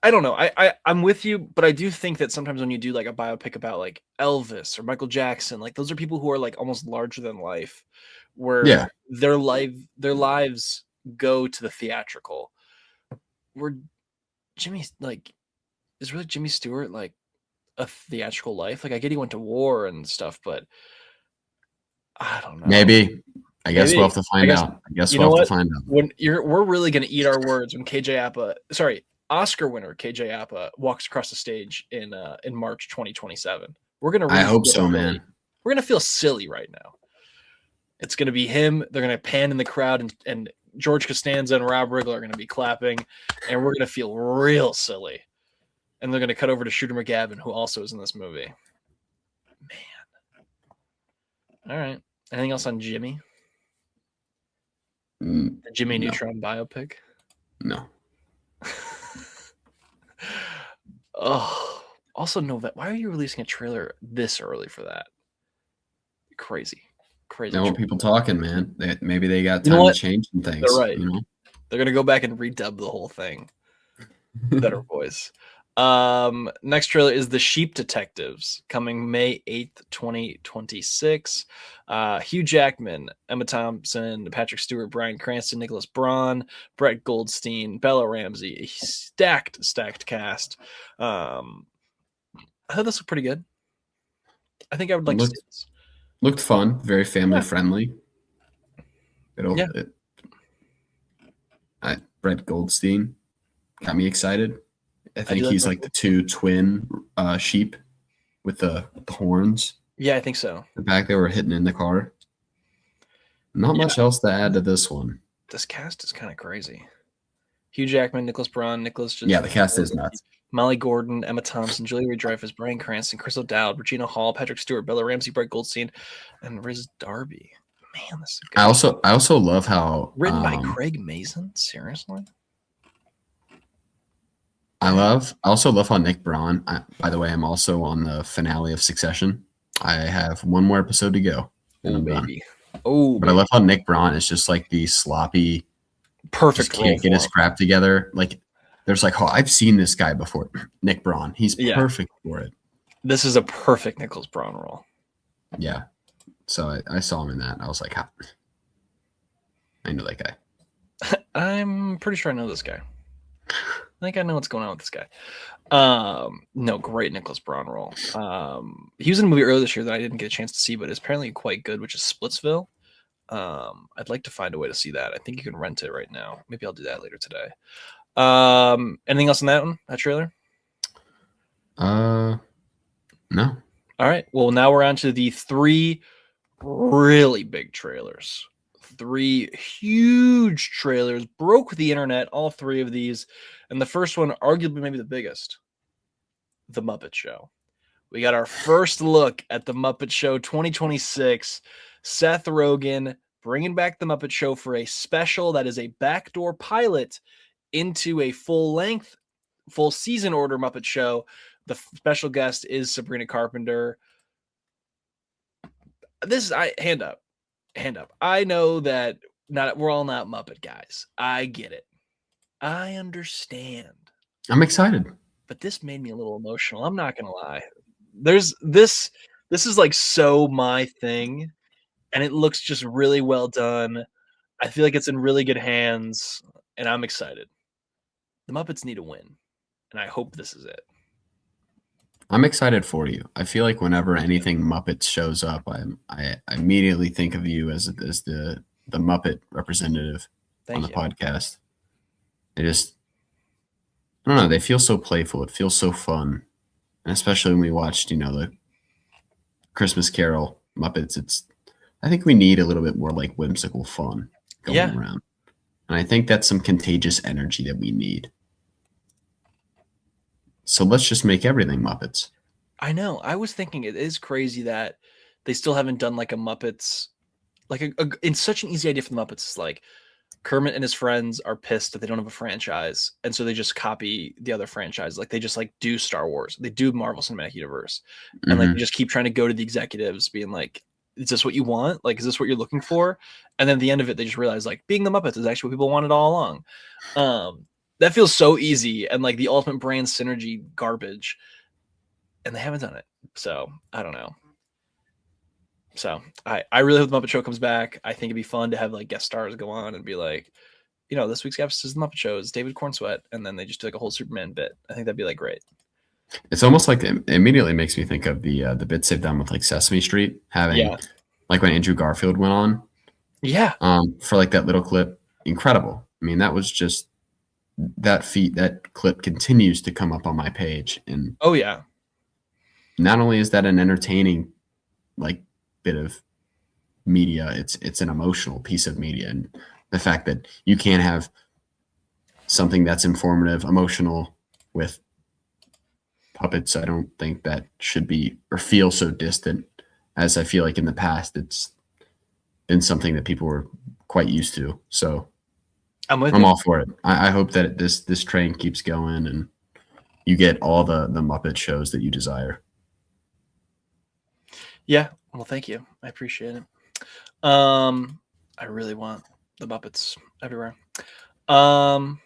I don't know. I'm with you, but I do think that sometimes when you do like a biopic about like Elvis or Michael Jackson, like those are people who are like almost larger than life, where their lives go to the theatrical. Where Jimmy like is really Jimmy Stewart like a theatrical life? Like I get he went to war and stuff, but I don't know. Maybe. I guess we'll have to find out. We'll have to find out. We're really gonna eat our words when Oscar winner KJ Appa walks across the stage in March 2027. We're gonna. I hope so, man. We're gonna feel silly right now. It's gonna be him. They're gonna pan in the crowd, and George Costanza and Rob Riggle are gonna be clapping, and we're gonna feel real silly. And they're gonna cut over to Shooter McGavin, who also is in this movie. Man. All right. Anything else on Jimmy? The Jimmy Neutron biopic? No. Oh, also why are you releasing a trailer this early for that? Crazy. They want people talking, man. Maybe they got time to change some things. They're right. They're gonna go back and redub the whole thing. Better voice. Next trailer is The Sheep Detectives, coming May 8th, 2026. Hugh Jackman, Emma Thompson, Patrick Stewart, Bryan Cranston, Nicholas Braun, Brett Goldstein, Bella Ramsey. A stacked cast. I thought this looked pretty good. I think I would like to see this. Looked fun, very family friendly. Brett Goldstein got me excited. I think he's like the two twin sheep with the horns. Yeah, I think so. The back they were hitting in the car. Not much else to add to this one. This cast is kind of crazy. Hugh Jackman, Nicholas Braun, the cast is nuts. Molly Gordon, Emma Thompson, Julia Louis-Dreyfus, Bryan Cranston, Chris O'Dowd, Regina Hall, Patrick Stewart, Bella Ramsey, Brett Goldstein, and Riz Darby. Man, this is good. I also love how written by Craig Mazin. Seriously. I also love how Nick Braun. By the way, I'm also on the finale of Succession. I have one more episode to go. Oh, baby. I love how Nick Braun is just like the sloppy, perfect. Just can't get his crap together. Like there's like, oh, I've seen this guy before. Nick Braun. He's perfect for it. This is a perfect Nicholas Braun role. Yeah. So I saw him in that. I was like, I know that guy. I'm pretty sure I know this guy. I think I know what's going on with this guy. No, great Nicholas Braun role. He was in a movie earlier this year that I didn't get a chance to see, but is apparently quite good, which is Splitsville. I'd like to find a way to see that. I think you can rent it right now. Maybe I'll do that later today. Anything else on that one? That trailer? No. All right. Well, now we're on to the 3 really big trailers. 3 huge trailers broke the internet, all 3 of these. And the first one, arguably maybe the biggest, The Muppet Show. We got our first look at the Muppet Show 2026. Seth Rogen bringing back the Muppet Show for a special that is a backdoor pilot into a full-length, full-season order Muppet Show. The special guest is Sabrina Carpenter. Hand up. I know that we're all not Muppet guys. I get it. I understand. I'm excited. But this made me a little emotional. I'm not gonna lie. This is like so my thing, and it looks just really well done. I feel like it's in really good hands, and I'm excited. The Muppets need a win, and I hope this is it. I'm excited for you. I feel like whenever anything Muppets shows up, I immediately think of you as the Muppet representative on the podcast. I don't know. They feel so playful. It feels so fun, and especially when we watched, the Christmas Carol Muppets. I think we need a little bit more like whimsical fun going around, and I think that's some contagious energy that we need. So let's just make everything Muppets. I know. I was thinking it is crazy that they still haven't done like a Muppets, like it's such an easy idea for the Muppets. It's like Kermit and his friends are pissed that they don't have a franchise, and so they just copy the other franchise. Like they just like do Star Wars, they do Marvel Cinematic Universe, and like they just keep trying to go to the executives, being like, "Is this what you want? Like, is this what you're looking for?" And then at the end of it, they just realize like being the Muppets is actually what people wanted all along. That feels so easy and like the ultimate brand synergy garbage, and they haven't done it. So I don't know. So I really hope the Muppet Show comes back. I think it'd be fun to have like guest stars go on and be like, this week's episode is the Muppet Show. It's David Cornsweet, and then they just do like a whole Superman bit. I think that'd be like great. It's almost like it immediately makes me think of the bits they've done with like Sesame Street, having like when Andrew Garfield went on. Yeah. For like that little clip, incredible. I mean, that was just that clip continues to come up on my page, and not only is that an entertaining like bit of media, it's an emotional piece of media, and the fact that you can't have something that's informative, emotional with puppets, I don't think that should be or feel so distant as I feel like in the past it's been something that people were quite used to. So I'm all for it. I hope that this train keeps going and you get all the Muppet shows that you desire. Yeah. Well, thank you. I appreciate it. I really want the Muppets everywhere. All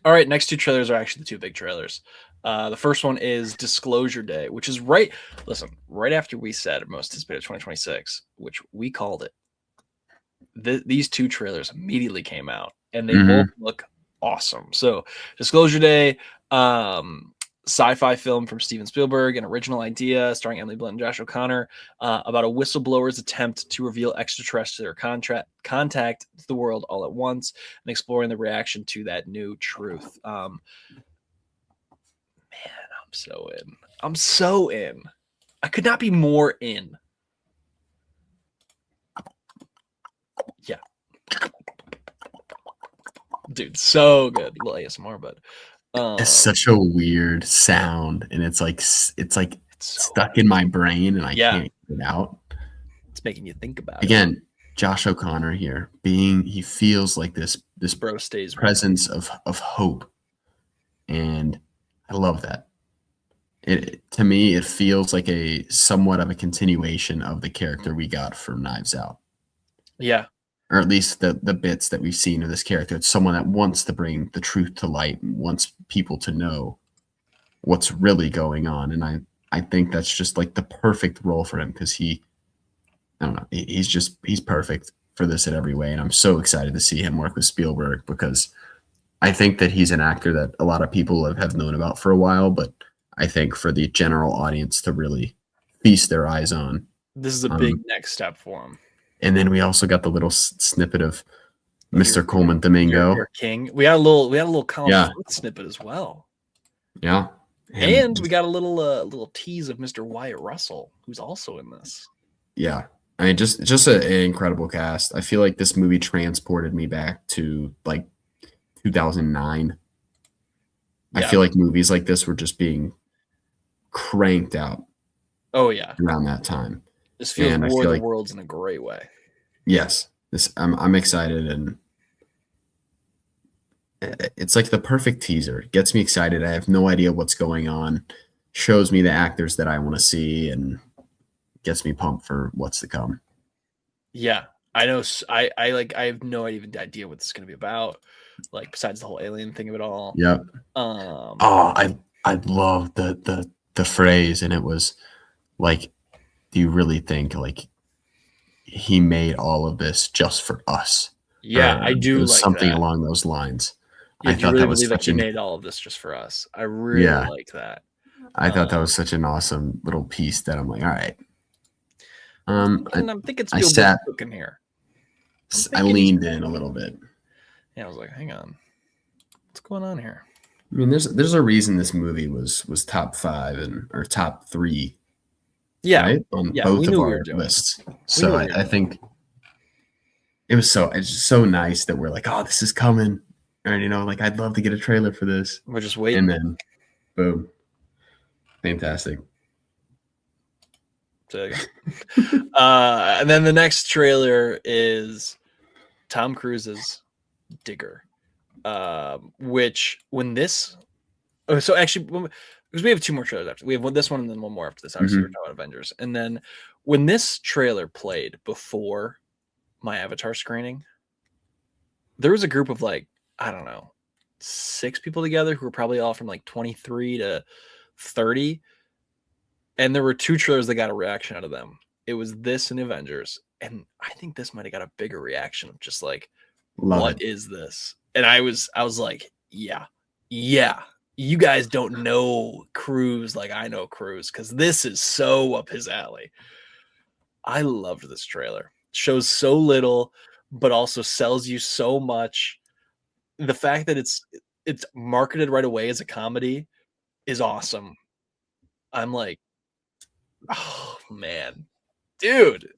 right. Next two trailers are actually the two big trailers. The first one is Disclosure Day, which is right after we said most anticipated 2026, which we called it. These two trailers immediately came out, and they both look awesome. So Disclosure Day, sci-fi film from Steven Spielberg, an original idea starring Emily Blunt and Josh O'Connor, about a whistleblower's attempt to reveal extraterrestrial contact to the world all at once and exploring the reaction to that new truth. Man, I'm so in. I could not be more in. Yeah. Dude, so good. Well, ASMR, but it's such a weird sound, and it's stuck in my brain, and I can't get it out. It's making you think about it. Josh O'Connor here, he feels like this bro stays presence of hope, and I love that. To me, it feels like a somewhat of a continuation of the character we got from Knives Out. Yeah. Or at least the bits that we've seen of this character. It's someone that wants to bring the truth to light and wants people to know what's really going on. And I think that's just like the perfect role for him, because he's perfect for this in every way. And I'm so excited to see him work with Spielberg, because I think that he's an actor that a lot of people have known about for a while, but I think for the general audience to really feast their eyes on. This is a big next step for him. And then we also got the little snippet of Mr. Coleman Domingo. Your King. We had a little Colin Firth snippet as well. Yeah. And we got a little tease of Mr. Wyatt Russell, who's also in this. Yeah. I mean, just an incredible cast. I feel like this movie transported me back to like 2009. I feel like movies like this were just being cranked out Oh yeah, around that time. this feels And I War feel of the like- Worlds in a great way. Yes, I'm excited, and it's like the perfect teaser. It gets me excited. I have no idea what's going on. Shows me the actors that I want to see, and gets me pumped for what's to come. Yeah, I know. I have no idea what this is going to be about. Like besides the whole alien thing of it all. Yep. Um, I love the phrase, and it was like, do you really think like he made all of this just for us? yeah, Or I do it was like something that. along those lines. Yeah, I do you thought really that was believe that such he an made all of this just for us? I really Yeah. like that. I thought that was such an awesome little piece that I'm like, all right. I'm thinking I Spielberg's sat- cooking here. I leaned in a little bit. Yeah, I was like, hang on, what's going on here? I mean, there's a reason this movie was top 5 or top 3, Yeah, right, on yeah, both we of knew we were our doing it. lists. We knew So we were I think it's just so nice that we're like, oh, this is coming, or like I'd love to get a trailer for this, We're just waiting. and then boom, fantastic. So, and then the next trailer is Tom Cruise's Digger, which when this, so actually, because we have 2 more trailers after, we have this one and then one more after this. Obviously, we're talking about Avengers, and then when this trailer played before my Avatar screening, there was a group of like, I don't know, 6 people together who were probably all from like 23 to 30. And there were 2 trailers that got a reaction out of them. It was this and Avengers. And I think this might have got a bigger reaction of just like, what is this? And I was like, yeah, you guys don't know Cruise like I know Cruise, because this is so up his alley. I loved this trailer. Shows so little, but also sells you so much. The fact that it's marketed right away as a comedy is awesome. I'm like, oh man, dude,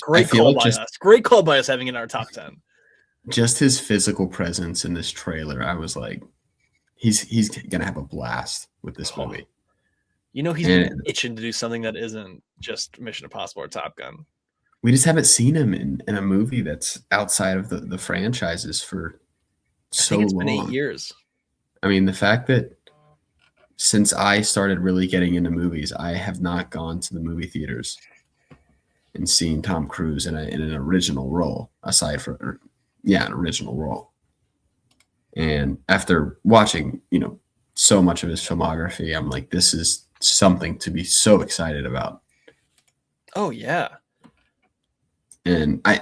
great call by us. Great call by us having it in our top 10. Just his physical presence in this trailer, I was like, he's gonna have a blast with this movie. You know, he's been itching to do something that isn't just Mission Impossible or Top Gun. We just haven't seen him in a movie that's outside of the franchises for so long. It's been 8 years. I mean, the fact that since I started really getting into movies, I have not gone to the movie theaters and seen Tom Cruise in an original role, aside from, an original role. And after watching, so much of his filmography, I'm like, this is something to be so excited about. Oh yeah. And I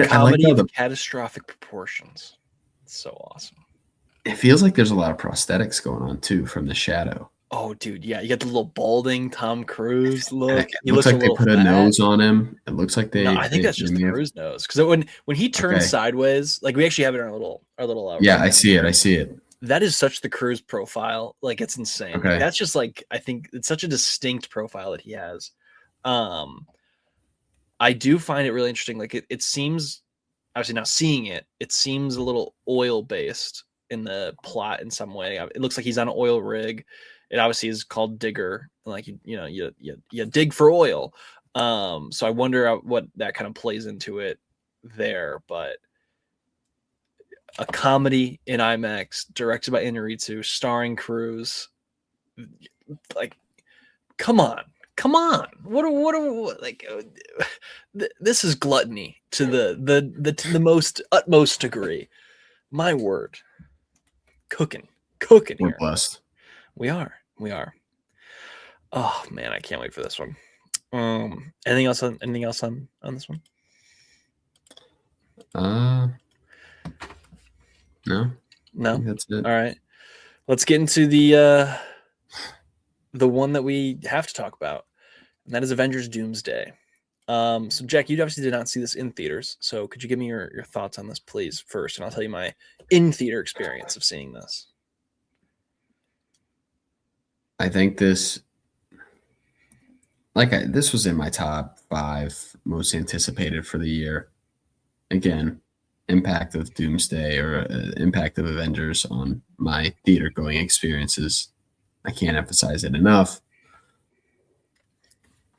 comedy like how of catastrophic proportions. It's so awesome. It feels like there's a lot of prosthetics going on too from The Shadow. Oh, dude, yeah, you got the little balding Tom Cruise look. It looks like they put a nose on him. It looks like they. No, I think that's just the Cruise nose. Because when he turns sideways, like we actually have it in our little. Yeah, I see it. That is such the Cruise profile. Like it's insane. Okay. Like, that's just like, I think it's such a distinct profile that he has. I do find it really interesting. Like it seems, obviously now seeing it seems a little oil based in the plot in some way. It looks like he's on an oil rig. It obviously is called Digger, like you dig for oil. So I wonder what that kind of plays into it there. But a comedy in IMAX, directed by Inarritu, starring Cruise. Like, come on. What like? This is gluttony to the most utmost degree. My word, cooking We're here. blessed. We are. Oh man, I can't wait for this one. Anything else on this one? No. That's it. All right. Let's get into the one that we have to talk about, and that is Avengers Doomsday. So Jack, you obviously did not see this in theaters. So could you give me your thoughts on this, please, first, and I'll tell you my in-theater experience of seeing this. I think this was in my top 5 most anticipated for the year. Again, impact of Doomsday or impact of Avengers on my theater going experiences. I can't emphasize it enough.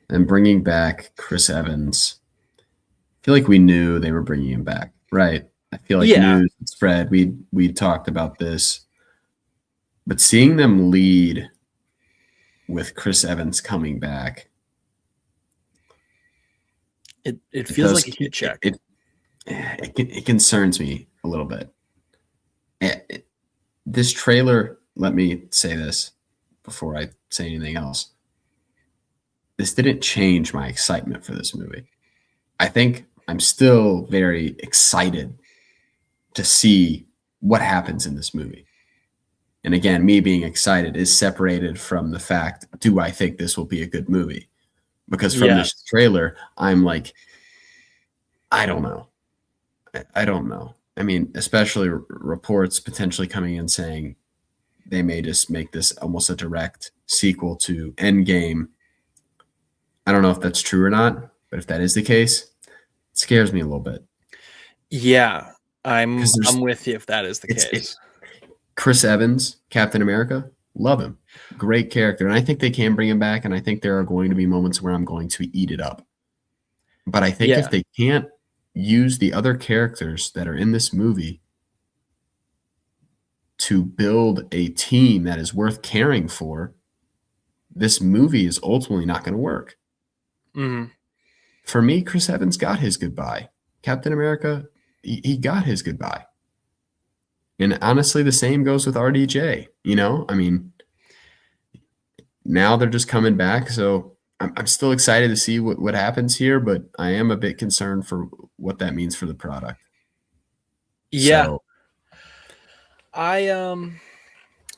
And bringing back Chris Evans, I feel like we knew they were bringing him back, right? I feel like news spread. We talked about this, but seeing them lead with Chris Evans coming back, it feels like a heat check. It concerns me a little bit. This trailer, let me say this before I say anything else. This didn't change my excitement for this movie. I think I'm still very excited to see what happens in this movie. And again, me being excited is separated from the fact, do I think this will be a good movie? Because from this trailer, I'm like, I don't know. I don't know. I mean, especially reports potentially coming in saying they may just make this almost a direct sequel to Endgame. I don't know if that's true or not, but if that is the case, it scares me a little bit. Yeah, I'm with you if that is the case. Chris Evans, Captain America, love him. Great character. And I think they can bring him back, and I think there are going to be moments where I'm going to eat it up. But I think if they can't use the other characters that are in this movie to build a team that is worth caring for, this movie is ultimately not going to work. Mm-hmm. For me, Chris Evans got his goodbye. Captain America, he got his goodbye. And honestly, the same goes with RDJ. You know, I mean, now they're just coming back. So I'm still excited to see what happens here, but I am a bit concerned for what that means for the product. Yeah. So,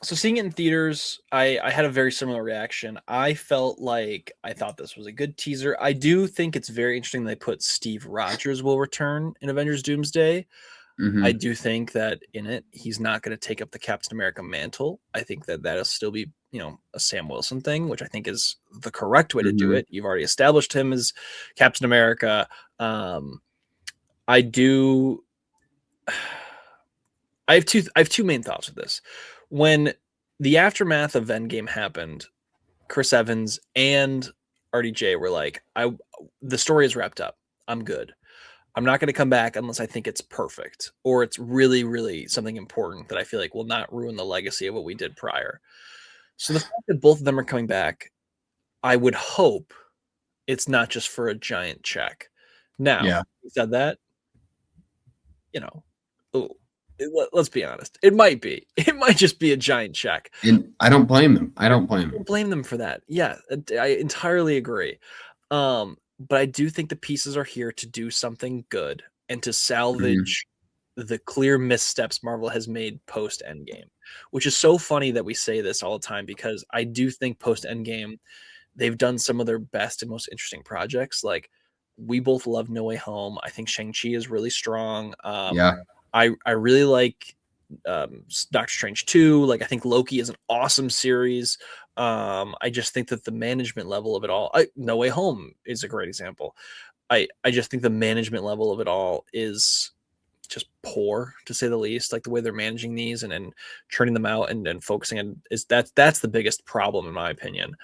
So seeing it in theaters, I had a very similar reaction. I felt like I thought this was a good teaser. I do think it's very interesting they put Steve Rogers will return in Avengers Doomsday. mm-hmm. I do think that in it, he's not going to take up the Captain America mantle. I think that that'll still be, a Sam Wilson thing, which I think is the correct way to do it. You've already established him as Captain America. I have two main thoughts with this. When the aftermath of Endgame happened, Chris Evans and RDJ were like, the story is wrapped up. I'm good. I'm not going to come back unless I think it's perfect or it's really, really something important that I feel like will not ruin the legacy of what we did prior. So the fact that both of them are coming back, I would hope it's not just for a giant check. Now, he said that, let's be honest. It might be. It might just be a giant check. And I don't blame them. I don't blame them for that. Yeah, I entirely agree. But I do think the pieces are here to do something good and to salvage the clear missteps Marvel has made post Endgame, which is so funny that we say this all the time because I do think post Endgame, they've done some of their best and most interesting projects. Like we both love No Way Home. I think Shang-Chi is really strong. I really like Doctor Strange 2. Like I think Loki is an awesome series. I just think that the management level of it all, No Way Home is a great example. I just think the management level of it all is just poor, to say the least. Like the way they're managing these and churning them out and focusing on that's the biggest problem in my opinion.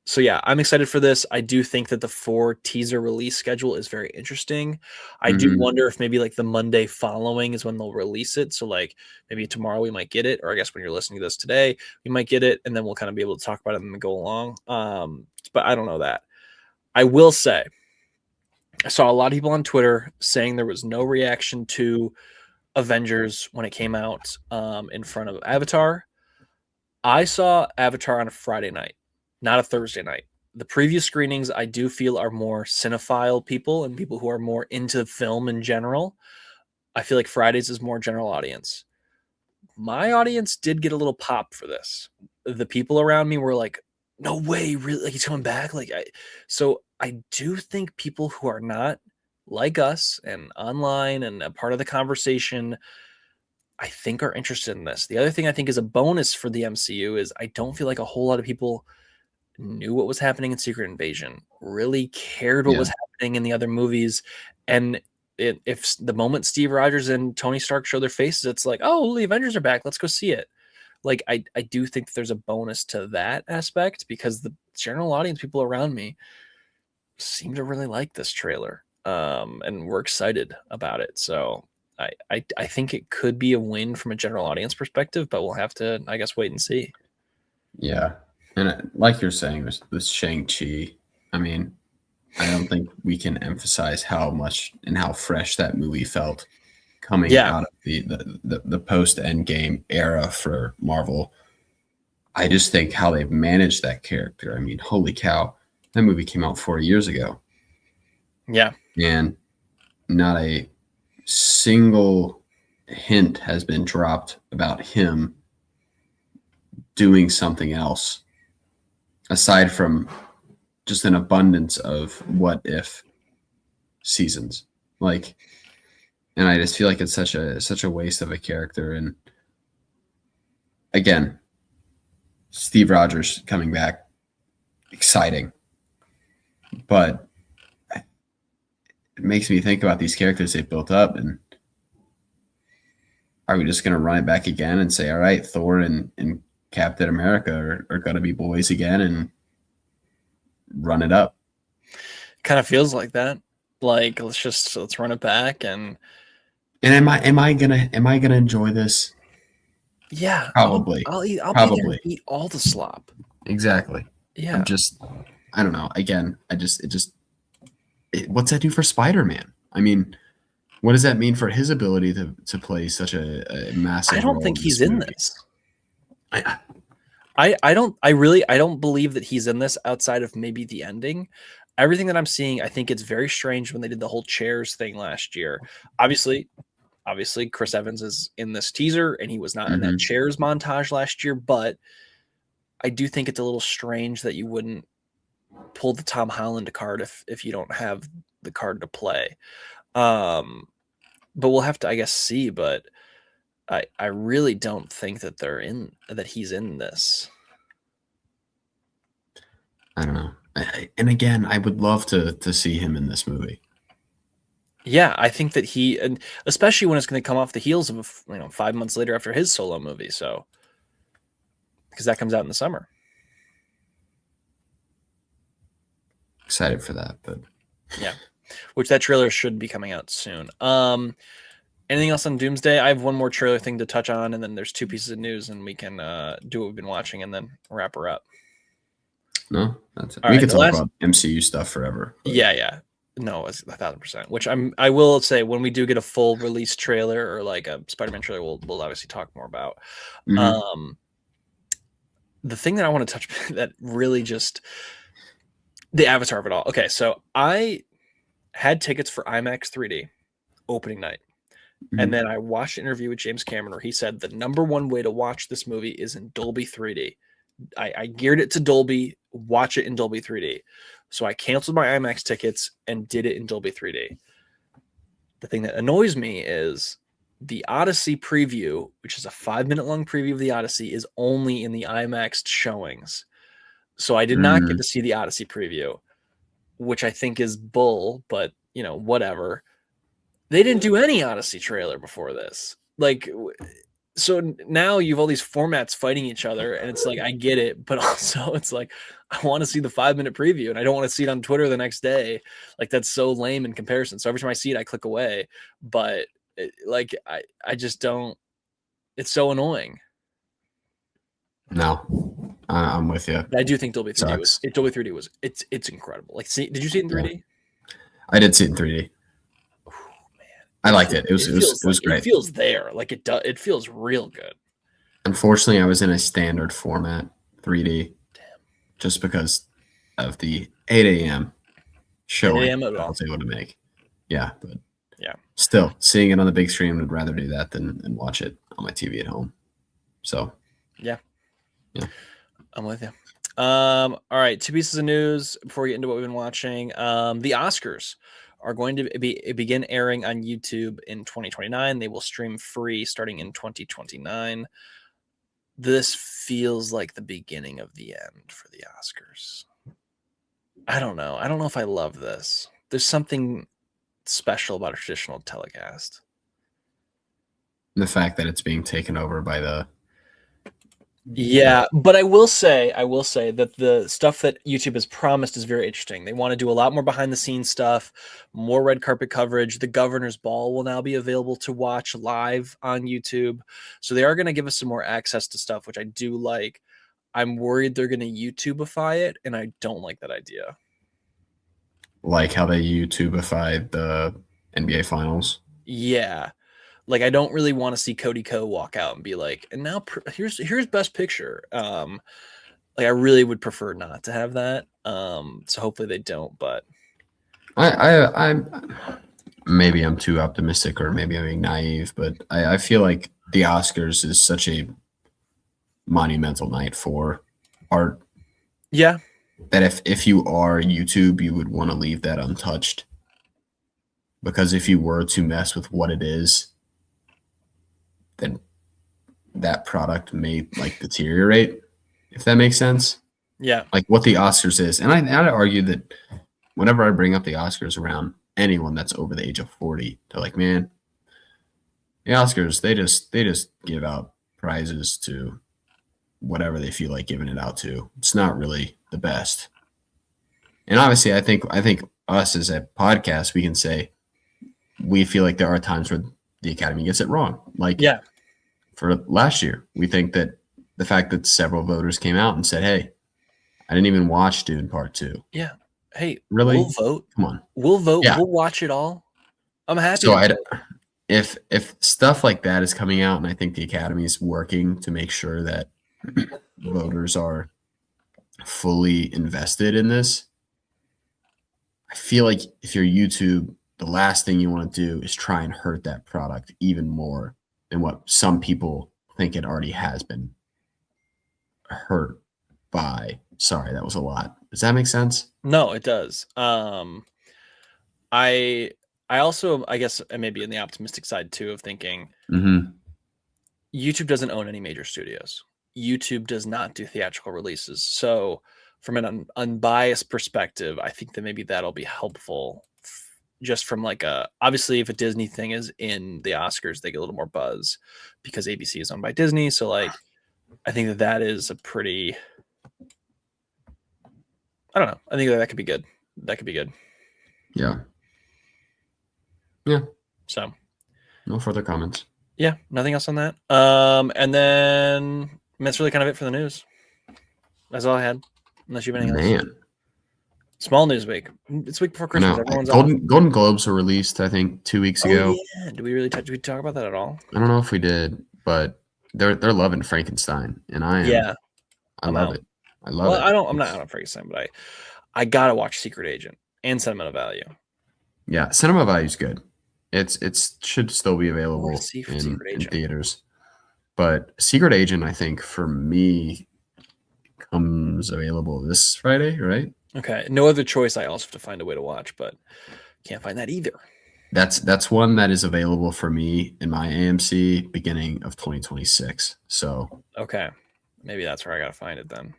So yeah, I'm excited for this. I do think that the 4 teaser release schedule is very interesting. I do wonder if maybe like the Monday following is when they'll release it. So like maybe tomorrow we might get it, or I guess when you're listening to this today, we might get it, and then we'll kind of be able to talk about it and go along. But I don't know that. I will say, I saw a lot of people on Twitter saying there was no reaction to Avengers when it came out in front of Avatar. I saw Avatar on a Friday night, not a Thursday night. The preview screenings I do feel are more cinephile people and people who are more into film in general. I feel like Fridays is more general audience. My audience did get a little pop for this. The people around me were like, no way, really? Like he's coming back? So I do think people who are not like us and online and a part of the conversation, I think are interested in this. The other thing I think is a bonus for the MCU is I don't feel like a whole lot of people knew what was happening in Secret Invasion, really cared what was happening in the other movies. And if the moment Steve Rogers and Tony Stark show their faces, it's like, oh, the Avengers are back. Let's go see it. like I do think there's a bonus to that aspect because the general audience, people around me, seem to really like this trailer, and we're excited about it. So I think it could be a win from a general audience perspective, but we'll have to, I guess, wait and see. Yeah. And like you're saying, this Shang-Chi, I mean, I don't think we can emphasize how much and how fresh that movie felt coming out of the post-Endgame era for Marvel. I just think how they've managed that character. I mean, holy cow, that movie came out 4 years ago. Yeah. And not a single hint has been dropped about him doing something else aside from just an abundance of what if seasons. Like, and I just feel like it's such a waste of a character. And again, Steve Rogers coming back, exciting. But it makes me think about these characters they've built up, and are we just going to run it back again and say, all right, Thor and Captain America are going to be boys again and run it up? Kind of feels like that. Like, let's run it back. And am I gonna enjoy this? Yeah, probably. I'll be there and eat all the slop. Exactly. Yeah. I don't know. Again, what's that do for Spider-Man? I mean, what does that mean for his ability to play such a massive? I don't think he's in this. I don't believe that he's in this outside of maybe the ending. Everything that I'm seeing, I think it's very strange when they did the whole chairs thing last year. Obviously, Chris Evans is in this teaser, and he was not in that chairs montage last year. But I do think it's a little strange that you wouldn't pull the Tom Holland card if you don't have the card to play. But we'll have to, I guess, see. But I really don't think that he's in this. I don't know. And again, I would love to see him in this movie. Yeah, I think that and especially when it's going to come off the heels of 5 months later after his solo movie, so because that comes out in the summer. Excited for that, but yeah, which that trailer should be coming out soon. Anything else on Doomsday? I have one more trailer thing to touch on, and then there's 2 pieces of news, and we can do what we've been watching, and then wrap her up. No, that's it. We can talk about MCU stuff forever. But... Yeah. No, 1,000%. Which I will say, when we do get a full release trailer or like a Spider-Man trailer, we'll obviously talk more about. The thing that I want to touch that really just the avatar of it all. Okay, so I had tickets for IMAX 3D opening night. And then I watched an interview with James Cameron where he said the number one way to watch this movie is in Dolby 3D. I geared it to Dolby, watch it in Dolby 3D. So I canceled my IMAX tickets and did it in Dolby 3D. The thing that annoys me is the Odyssey preview, which is a 5-minute long preview of the Odyssey, is only in the IMAX showings. So I did not get to see the Odyssey preview, which I think is bull, but whatever. They didn't do any Odyssey trailer before this. Like, so now you've all these formats fighting each other, and it's like, I get it, but also it's like, I want to see the 5-minute preview, and I don't want to see it on Twitter the next day. Like, that's so lame in comparison. So every time I see it, I click away. But I just don't. It's so annoying. No, I'm with you. I do think Dolby 3D was it's incredible. Like, did you see it in 3D? I did see it in 3D. I liked it. It was great. It feels there. Like it feels real good. Unfortunately, I was in a standard format 3D. Damn. Just because of the 8 a.m. showing 8 a.m. I was able to make. Yeah, but yeah. Still, seeing it on the big screen, would rather do that than watch it on my TV at home. So yeah. I'm with you. All right, 2 pieces of news before we get into what we've been watching. The Oscars are going to begin airing on YouTube in 2029. They will stream free starting in 2029. This feels like the beginning of the end for the Oscars. I don't know. I don't know if I love this. There's something special about a traditional telecast. The fact that it's being taken over by the Yeah, but I will say that the stuff that YouTube has promised is very interesting. They want to do a lot more behind the scenes stuff, more red carpet coverage. The governor's ball will now be available to watch live on YouTube. So they are going to give us some more access to stuff, which I do like. I'm worried they're going to YouTubeify it, and I don't like that idea. Like how they YouTubeified the NBA Finals. Yeah. Like I don't really want to see Cody Ko walk out and be like, and now here's best picture. Like I really would prefer not to have that. So hopefully they don't. But I'm maybe I'm too optimistic, or maybe I'm being naive, but I feel like the Oscars is such a monumental night for art. Yeah. That if you are YouTube, you would want to leave that untouched. Because if you were to mess with what it is, then that product may like deteriorate, if that makes sense. Yeah. Like what the Oscars is. And I'd argue that whenever I bring up the Oscars around anyone that's over the age of 40, they're like, man, the Oscars, they just give out prizes to whatever they feel like giving it out to. It's not really the best. And obviously I think us as a podcast, we can say we feel like there are times where the Academy gets it wrong. Like for last year, we think that the fact that several voters came out and said, hey, I didn't even watch Dune Part 2. Yeah. Hey, really? We'll vote. Come on. We'll vote. Yeah. We'll watch it all. I'm happy. So if stuff like that is coming out, and I think the Academy is working to make sure that voters are fully invested in this, I feel like if you're YouTube, the last thing you want to do is try and hurt that product even more than what some people think it already has been hurt by. Sorry, that was a lot. Does that make sense? No, it does. I also, I guess, I may be in the optimistic side too of thinking YouTube doesn't own any major studios. YouTube does not do theatrical releases. So from an unbiased perspective, I think that maybe that'll be helpful. Just from like obviously if a Disney thing is in the Oscars, they get a little more buzz because ABC is owned by Disney. So like, I think that is a pretty, I don't know. I think that could be good. That could be good. Yeah. Yeah. So no further comments. Yeah. Nothing else on that. And then that's really kind of it for the news. That's all I had. Unless you have anything else. Small news week. It's week before Christmas. Everyone's Golden Globes were released, I think, 2 weeks ago. Yeah. Did we talk about that at all? I don't know if we did, but they're loving Frankenstein, and I am. Yeah, I love it. I love it. I'm not out on Frankenstein, but I gotta watch Secret Agent and Sentimental Value. Yeah, Sentimental Value is good. It should still be available in theaters, but Secret Agent, I think, for me, comes available this Friday, right? Okay. No other choice. I also have to find a way to watch, but can't find that either. That's one that is available for me in my AMC beginning of 2026. So okay, maybe that's where I gotta find it then.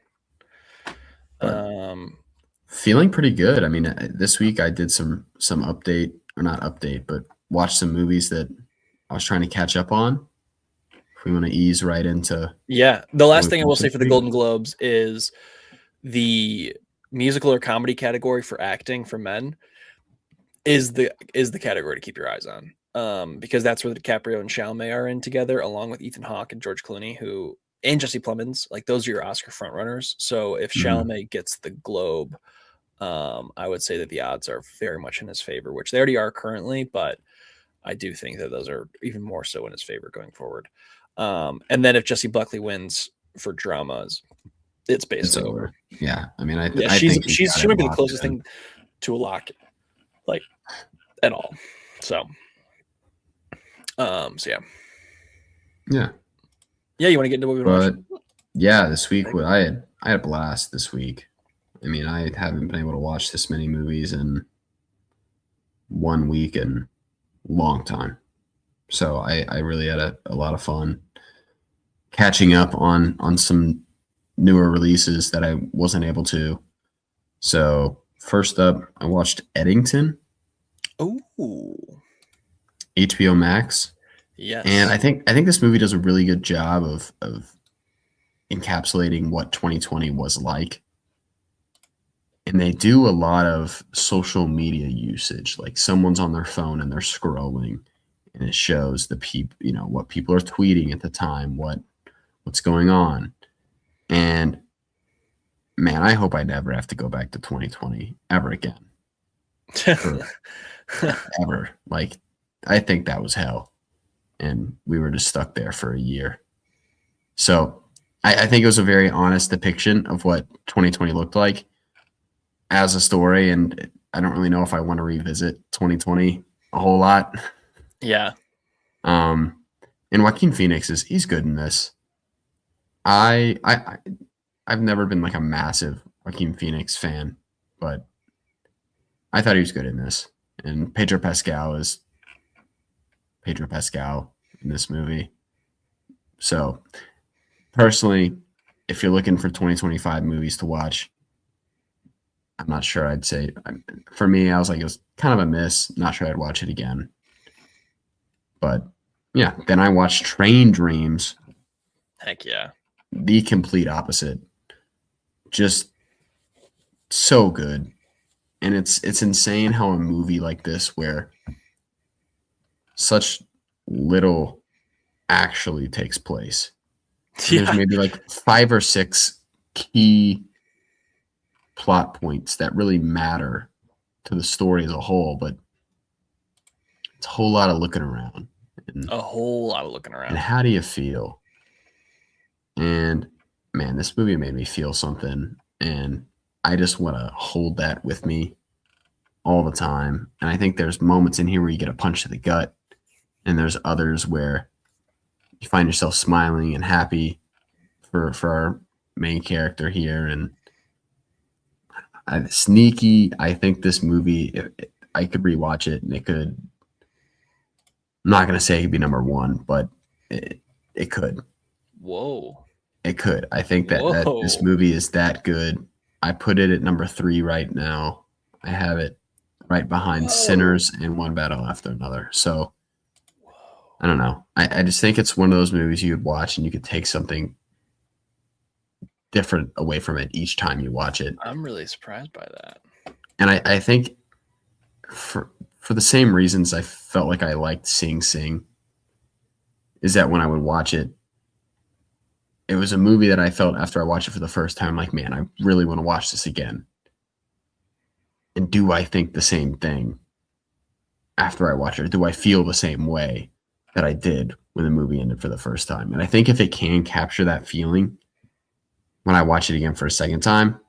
Feeling pretty good. I mean, this week I did some update, or not update, but watched some movies that I was trying to catch up on. If we want to ease right into the last thing I will say for the Golden Globes is the musical or comedy category for acting for men is the category to keep your eyes on, because that's where DiCaprio and Chalamet are in together, along with Ethan Hawke and George Clooney, and Jesse Plemons. Like those are your Oscar frontrunners. So if Chalamet gets the Globe, I would say that the odds are very much in his favor, which they already are currently, but I do think that those are even more so in his favor going forward. And then if Jessie Buckley wins for dramas, it's basically over. Yeah, I mean, I she think might be the closest thing to a lock, like at all. So, yeah. You want to get into what we watched? Yeah, this week I had a blast this week. I mean, I haven't been able to watch this many movies in 1 week in a long time. So I really had a lot of fun catching up on some newer releases that I wasn't able to. So first up, I watched Eddington. Oh, HBO Max. Yes. And I think this movie does a really good job of encapsulating what 2020 was like. And they do a lot of social media usage. Like someone's on their phone and they're scrolling, and it shows the people, what people are tweeting at the time, what's going on. And man, I hope I never have to go back to 2020 ever again. Ever. Like, I think that was hell. And we were just stuck there for a year. So I think it was a very honest depiction of what 2020 looked like as a story. And I don't really know if I want to revisit 2020 a whole lot. Yeah. And Joaquin Phoenix he's good in this. I've never been like a massive Joaquin Phoenix fan, but I thought he was good in this. And Pedro Pascal is Pedro Pascal in this movie. So personally, if you're looking for 2025 movies to watch, I'm not sure I'd say. For me, I was like, it was kind of a miss. Not sure I'd watch it again. But yeah, then I watched Train Dreams. Heck yeah. The complete opposite. Just so good. And it's insane how a movie like this, where such little actually takes place. Yeah. There's maybe like 5 or 6 key plot points that really matter to the story as a whole, but it's a whole lot of looking around. And how do you feel? And man, this movie made me feel something, and I just want to hold that with me all the time. And I think there's moments in here where you get a punch to the gut, and there's others where you find yourself smiling and happy for our main character here. And sneaky, I think this movie, I could rewatch it, and it could, I'm not going to say it could be number 1, but it could. Whoa. It could. I think that this movie is that good. I put it at number 3 right now. I have it right behind Sinners and One Battle After Another. So I don't know. I just think it's one of those movies you would watch and you could take something different away from it each time you watch it. I'm really surprised by that. And I think for the same reasons I felt like I liked Sing Sing, is that when I would watch it, it was a movie that I felt after I watched it for the first time, like, man, I really want to watch this again. And do I think the same thing after I watch it? Or do I feel the same way that I did when the movie ended for the first time? And I think if it can capture that feeling when I watch it again for a second time,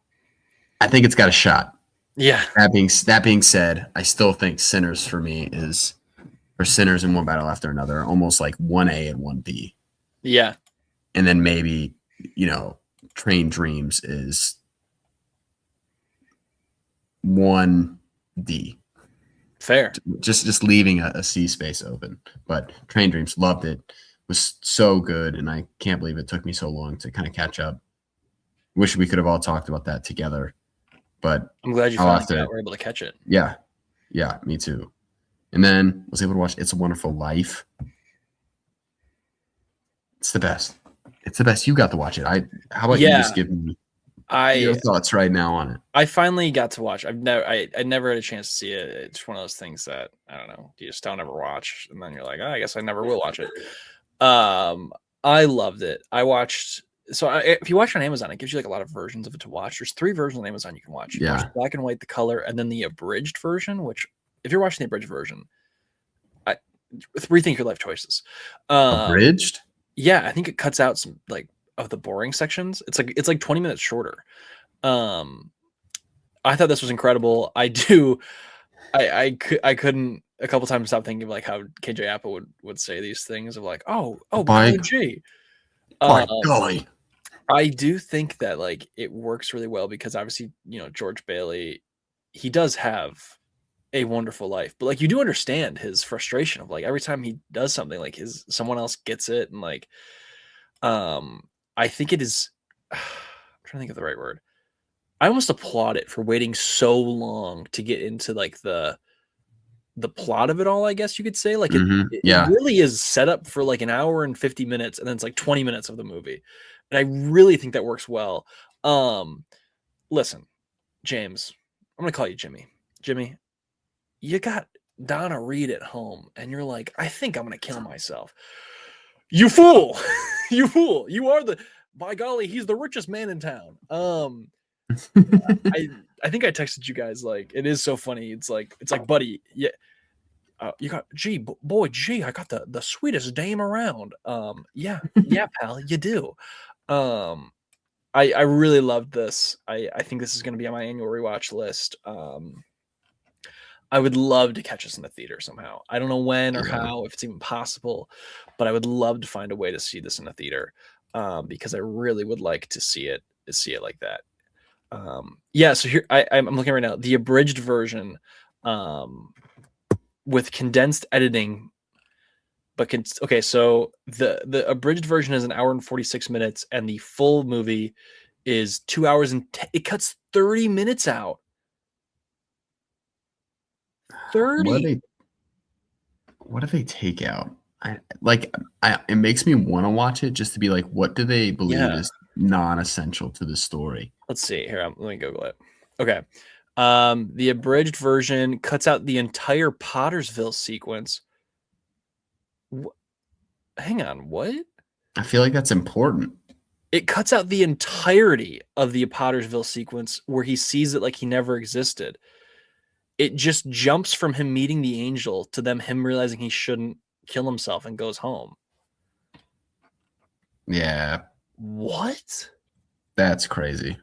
I think it's got a shot. Yeah. That being said, I still think Sinners for me Sinners and One Battle After Another, almost like 1A and 1B. Yeah. And then maybe, Train Dreams is 1D. Fair. Just leaving a C space open. But Train Dreams, loved it. Was so good, and I can't believe it took me so long to kind of catch up. Wish we could have all talked about that together. But I'm glad you were able to catch it. Yeah. Yeah, me too. And then was able to watch It's a Wonderful Life. It's the best. It's the best. You got to watch it. How about you just give me your thoughts right now on it? I finally got to watch. I never had a chance to see it. It's one of those things that I don't know. You just don't ever watch, and then you're like, I guess I never will watch it. I loved it. I watched. So if you watch it on Amazon, it gives you like a lot of versions of it to watch. There's 3 versions on Amazon you can watch. You can watch black and white, the color, and then the abridged version. Which, if you're watching the abridged version, rethink your life choices. Abridged? Yeah, I think it cuts out some like of the boring sections. It's like 20 minutes shorter. I thought this was incredible. I couldn't a couple times stop thinking of like how KJ Apple would say these things of like, by G. By golly. I do think that like it works really well because obviously, George Bailey, he does have a wonderful life, but like you do understand his frustration of like every time he does something like someone else gets it, and like I think it is I'm trying to think of the right word. I almost applaud it for waiting so long to get into like the plot of it all, I guess you could say. Like it really is set up for like an hour and 50 minutes, and then it's like 20 minutes of the movie. and I really think that works well. Listen, James, I'm gonna call you Jimmy. Jimmy, you got Donna Reed at home, and you're like, I think I'm gonna kill myself. You fool! You fool! You are by golly, he's the richest man in town. I think I texted you guys, like, it is so funny. It's like, buddy, yeah. You got boy, I got the sweetest dame around. Yeah, pal, you do. I really loved this. I think this is going to be on my annual rewatch list. I would love to catch this in the theater somehow. I don't know when or how, if it's even possible, but I would love to find a way to see this in the theater, because I really would like to see it like that. So here I'm looking right now, the abridged version, with condensed editing, but okay, so the abridged version is 1 hour and 46 minutes, and the full movie is 2 hours and it cuts 30 minutes out. 30. What do they take out? It makes me want to watch it just to be like, what do they believe is non-essential to the story? Let's see here. Let me Google it. Okay. The abridged version cuts out the entire Pottersville sequence. Hang on, what? I feel like that's important. It cuts out the entirety of the Pottersville sequence where he sees it like he never existed. It just jumps from him meeting the angel to him realizing he shouldn't kill himself and goes home. Yeah. What? That's crazy.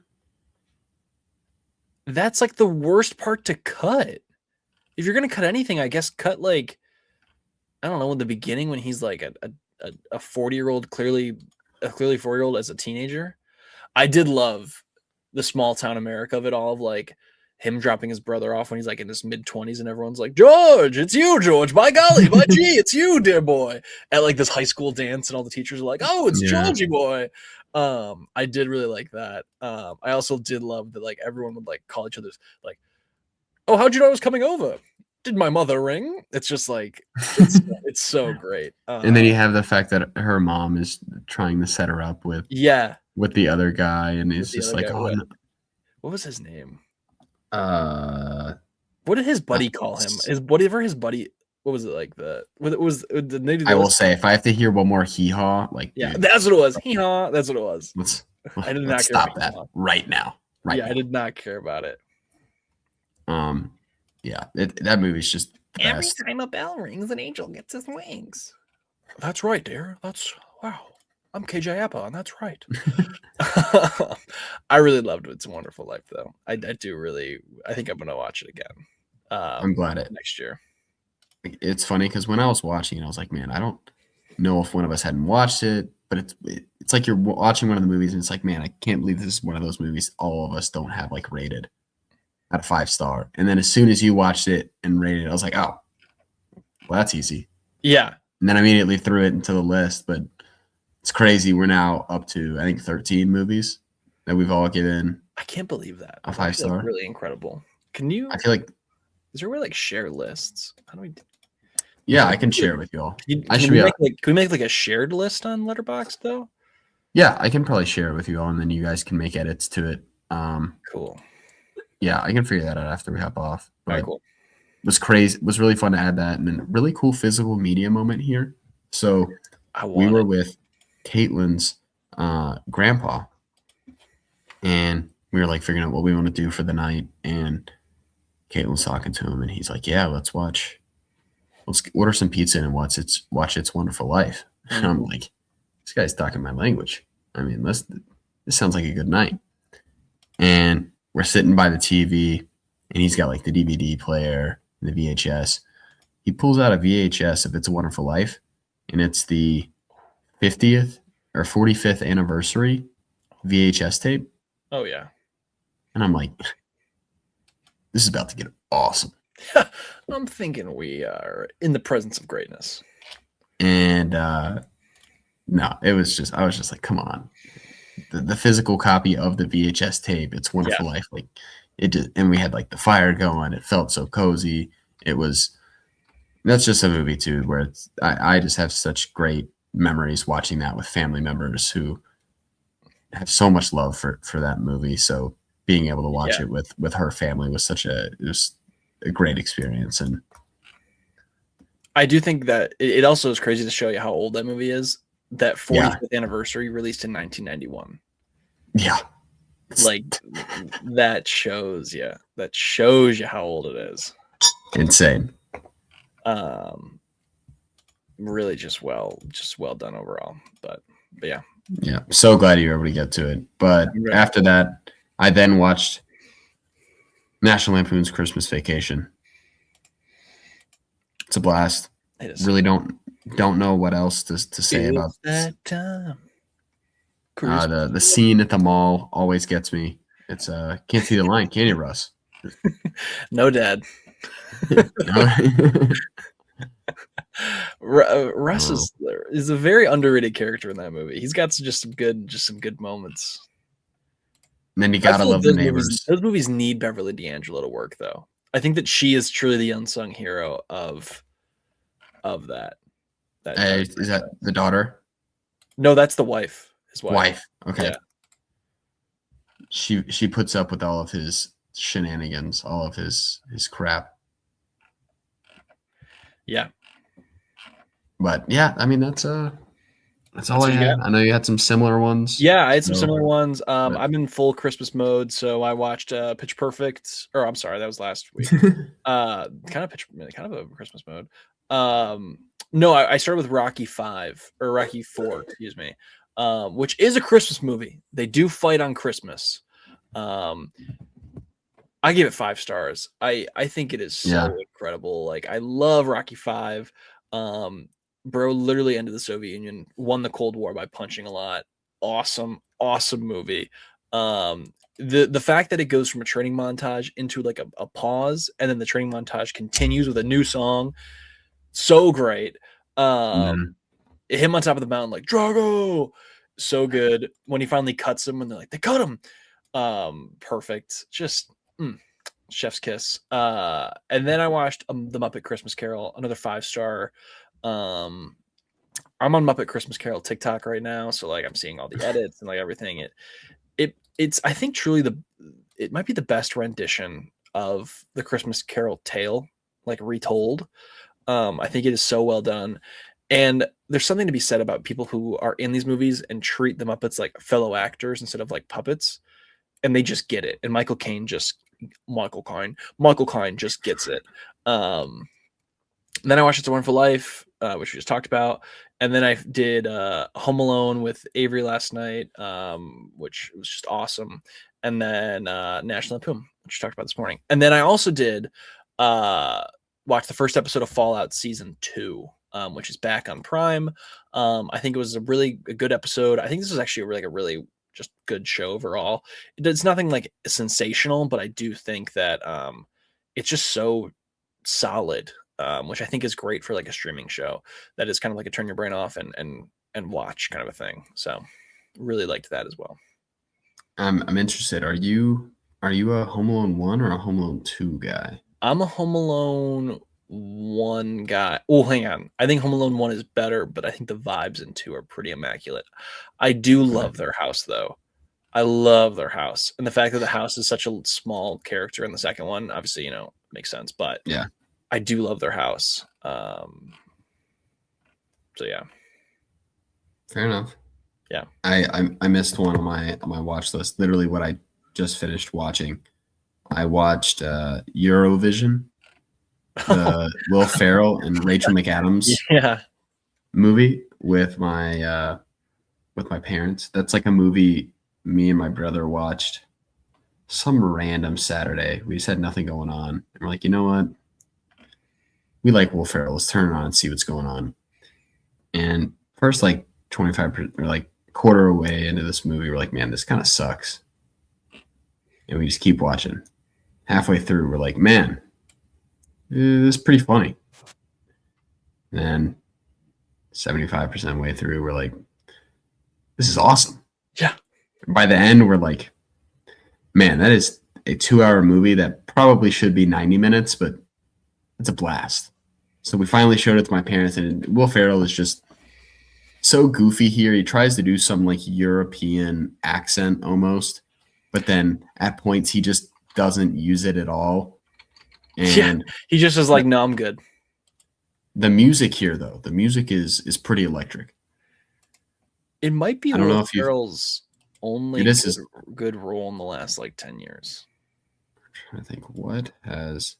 That's like the worst part to cut. If you're going to cut anything, I guess cut like, I don't know, in the beginning when he's like a 40-year-old, clearly a 4-year-old as a teenager. I did love the small town America of it all, of like him dropping his brother off when he's like in his mid-20s and everyone's like, George, it's you, George. By golly, by gee, it's you, dear boy. At like this high school dance, and all the teachers are like, oh, it's Georgie boy. I did really like that. I also did love that like everyone would like call each other's like, oh, how'd you know I was coming over? Did my mother ring? It's just like, it's so great. And then you have the fact that her mom is trying to set her up with the other guy, and it's just like, oh, no. What was his name? What did his buddy call him? Whatever his buddy. What was it like? I will say, if I have to hear one more hee haw, like, yeah, that's what it was. Hee haw. That's what it was. I did not stop that right now. I did not care about it. Yeah, that movie's just the every best. time a bell rings, an angel gets his wings. That's right, dear. Wow. I'm KJ Appa, and that's right. I really loved It's a Wonderful Life, though. I do really. I think I'm gonna watch it again. I'm glad next year. It's funny because when I was watching it, I was like, man, I don't know if one of us hadn't watched it, but it's like you're watching one of the movies, and it's like, man, I can't believe this is one of those movies all of us don't have like rated at a 5-star. And then as soon as you watched it and rated it, I was like, oh, well, that's easy. Yeah. And then I immediately threw it into the list, but it's crazy. We're now up to, I think, 13 movies that we've all given. I can't believe that. A 5-star. Really incredible. Can you? I feel like. Is there a way like share lists? How do we? Yeah, I can share it with y'all. Can we make like a shared list on Letterboxd though? Yeah, I can probably share it with you all, and then you guys can make edits to it. Cool. Yeah, I can figure that out after we hop off. But all right, cool. It was crazy. It was really fun to add that, and then a really cool physical media moment here. So we were with Caitlin's grandpa, and we were like figuring out what we want to do for the night. And Caitlin's talking to him, and he's like, "Yeah, let's order some pizza and watch It's Wonderful Life." And I'm like, "This guy's talking my language. I mean, this sounds like a good night." And we're sitting by the TV, and he's got like the DVD player and the VHS. He pulls out a VHS of It's a Wonderful Life, and it's the 50th or 45th anniversary VHS tape. Oh, yeah. And I'm like, this is about to get awesome. I'm thinking we are in the presence of greatness. And no, I was just like, come on. The physical copy of the VHS tape, It's Wonderful Life, like it did, and we had like the fire going. It felt so cozy. That's just a movie too, where I just have such great memories watching that with family members who have so much love for that movie. So being able to watch it with her family was it was a great experience. And I do think that it also is crazy to show you how old that movie is. That 45th anniversary released in 1991. Yeah. Like that shows you how old it is. Insane. Really just well done overall. But yeah. Yeah. So glad you were able to get to it. But after that, I then watched National Lampoon's Christmas Vacation. It's a blast. Really don't know what else to say about that time. The scene at the mall always gets me. It's can't see the line, can you, Russ? No, Dad. Russ is a very underrated character in that movie. He's got some good moments. And then you gotta love the neighbors. Those movies need Beverly D'Angelo to work, though. I think that she is truly the unsung hero of that. Is that the daughter? No, that's the wife. His wife. Okay. Yeah. She puts up with all of his shenanigans, all of his crap. Yeah. But yeah, I mean that's all I had. I know you had some similar ones. Yeah, I had some similar ones. I'm in full Christmas mode, so I watched Pitch Perfect. Or I'm sorry, that was last week. kind of a Christmas mode. No, I started with Rocky 4, excuse me. Which is a Christmas movie. They do fight on Christmas. I give it 5 stars. I think it is so incredible. Like, I love Rocky 5. Bro literally ended the Soviet Union, won the Cold War by punching a lot. Awesome movie. The fact that it goes from a training montage into like a pause, and then the training montage continues with a new song, so great. Him on top of the mountain like Drago, so good. When he finally cuts him, and they're like, they cut him. Perfect. Just chef's kiss. And then I watched The Muppet Christmas Carol, another 5-star. I'm on Muppet Christmas Carol TikTok right now, so like I'm seeing all the edits and like everything. It's I think truly it might be the best rendition of the Christmas Carol tale, like retold. I think it is so well done. And there's something to be said about people who are in these movies and treat the Muppets like fellow actors instead of like puppets. And they just get it. And Michael Caine just gets it. And then I watched It's a Wonderful Life, which we just talked about. And then I did Home Alone with Avery last night, which was just awesome. And then National Lampoon, which we talked about this morning. And then I also did watch the first episode of Fallout Season 2, which is back on Prime. I think it was a really good episode. I think this is actually a really just good show overall. It's nothing like sensational, but I do think that it's just so solid, which I think is great for like a streaming show that is kind of like a turn your brain off and watch kind of a thing. So really liked that as well. I'm interested. Are you a Home Alone 1 or a Home Alone 2 guy? I'm a Home Alone 1 guy. Oh, hang on. I think Home Alone 1 is better, but I think the vibes in 2 are pretty immaculate. I do love their house, though. I love their house. And the fact that the house is such a small character in the second one, obviously, makes sense. But yeah, I do love their house. So, yeah. Fair enough. Yeah. I missed one on my watch list. Literally what I just finished watching. I watched Eurovision, the Will Ferrell and Rachel McAdams movie with my parents. That's like a movie me and my brother watched some random Saturday. We just had nothing going on. And we're like, you know what? We like Will Ferrell. Let's turn it on and see what's going on. And first, like 25% or like quarter away into this movie, we're like, man, this kind of sucks. And we just keep watching. Halfway through, we're like, man, this is pretty funny. And then 75% way through, we're like, this is awesome. Yeah. By the end, we're like, man, that is a 2-hour movie that probably should be 90 minutes, but it's a blast. So we finally showed it to my parents, and Will Ferrell is just so goofy here. He tries to do some like European accent almost, but then at points he just doesn't use it at all. And he just is like, no, I'm good. The music here, though, the music is pretty electric. It might be I don't know Will if you. Ferrell's only good role in the last like 10 years. I think what has.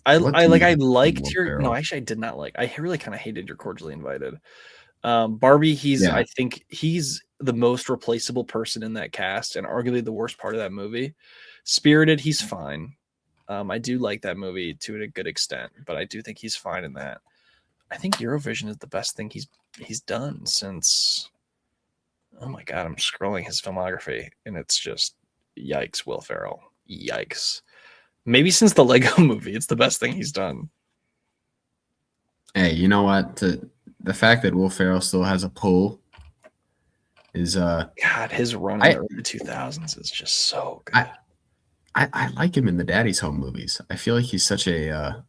I liked your no, actually I did not like. I really kind of hated your Cordially Invited. Barbie, I think he's the most replaceable person in that cast and arguably the worst part of that movie. Spirited, he's fine. I do like that movie to a good extent, but I do think he's fine in that. I think Eurovision is the best thing he's done since. Oh my god, I'm scrolling his filmography and it's just yikes. Will Ferrell, yikes. Maybe since the Lego Movie, it's the best thing he's done. Hey, you know what? The fact that Will Ferrell still has a pull is God, his run in the early 2000s is just so good. I like him in the Daddy's Home movies. I feel like he's such a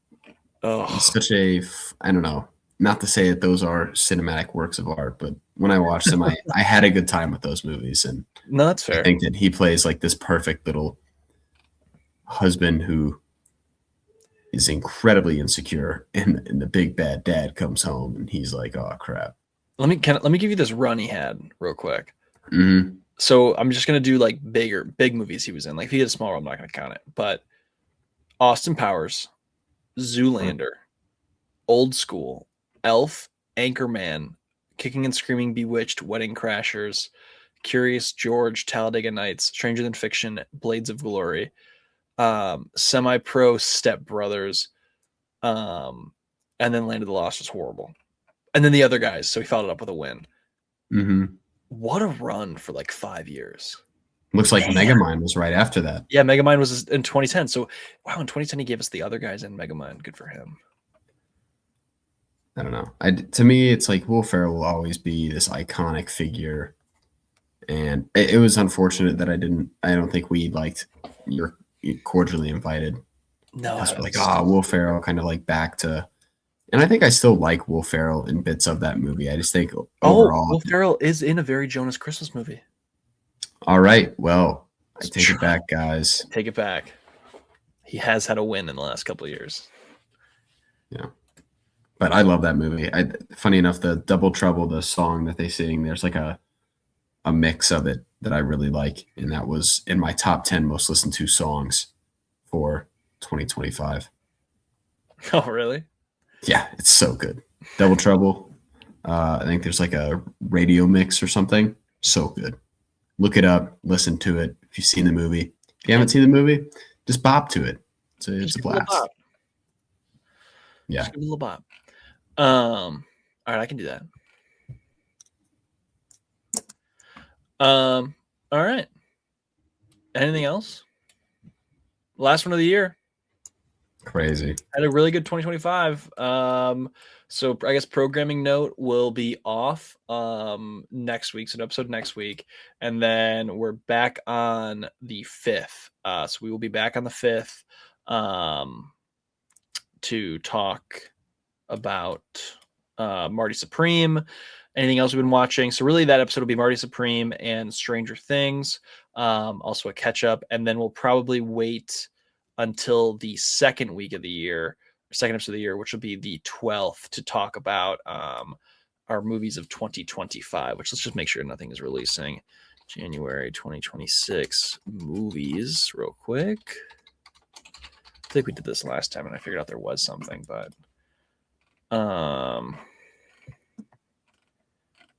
I don't know. Not to say that those are cinematic works of art, but when I watched them, I had a good time with those movies. And no, that's fair. I think that he plays like this perfect little husband who is incredibly insecure, and the big bad dad comes home and he's like, oh crap. Let me give you this run he had real quick. Mm-hmm. So I'm just gonna do like big movies he was in. Like if he did a small role, I'm not gonna count it. But Austin Powers, Zoolander, Old School, Elf, Anchorman, Kicking and Screaming, Bewitched, Wedding Crashers, Curious George, Talladega Nights, Stranger Than Fiction, Blades of Glory, Semi-Pro, Step Brothers, and then Land of the Lost was horrible. And then the other guys, so he followed it up with a win. Mm-hmm. What a run for like 5 years. Looks like Megamind was right after that. Yeah, Megamind was in 2010. So, wow, in 2010 he gave us the other guys in Megamind. Good for him. I don't know. To me, it's like Will Ferrell will always be this iconic figure, and it was unfortunate that I don't think we liked your Cordially Invited. No, we're like, Will Ferrell kind of like back to, and I think I still like Will Ferrell in bits of that movie. I just think overall, Will Ferrell is in a very Jonas Christmas movie. All right, well, I take it back, guys. Take it back. He has had a win in the last couple of years. Yeah. But I love that movie. Funny enough, the Double Trouble, the song that they sing, there's like a mix of it that I really like. And that was in my top 10 most listened to songs for 2025. Oh, really? Yeah, it's so good. Double Trouble. I think there's like a radio mix or something. So good. Look it up. Listen to it. If you've seen the movie. If you haven't seen the movie, just bop to it. It's a blast. Yeah. Just give it a little bop. All right, I can do that. All right. Anything else? Last one of the year. Crazy. Had a really good 2025. So I guess programming note will be off next week. So an episode next week. And then we're back on the 5th. So we will be back on the 5th to talk about Marty Supreme, anything else we've been watching. So really that episode will be Marty Supreme and Stranger Things, also a catch up. And then we'll probably wait until the second week of the year, second episode of the year, which will be the 12th, to talk about our movies of 2025, which let's just make sure nothing is releasing. January 2026 movies real quick. I think we did this last time and I figured out there was something, but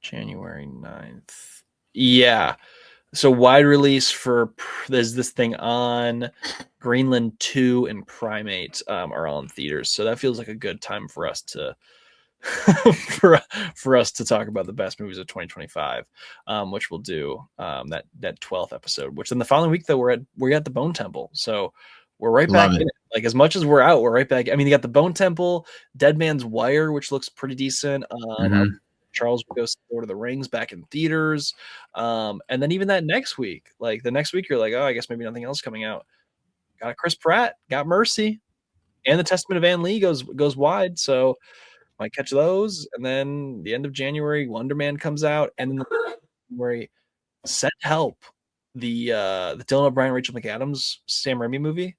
January 9th. Yeah. So wide release for there's this thing on Greenland 2 and Primate are all in theaters. So that feels like a good time for us to for us to talk about the best movies of 2025, which we'll do that 12th episode, which then the following week though we're at the Bone Temple. So we're right back in it. Like as much as we're out, we're right back. I mean, you got the Bone Temple, Dead Man's Wire, which looks pretty decent. Charles will go see Lord of the Rings back in theaters. And then even that next week, like the next week, you're like, oh, I guess maybe nothing else coming out. Got Chris Pratt, got Mercy, and the Testament of Anne Lee goes wide. So Might catch those, and then the end of January, Wonder Man comes out, and then January, Send Help, the Dylan O'Brien, Rachel McAdams, Sam Raimi movie,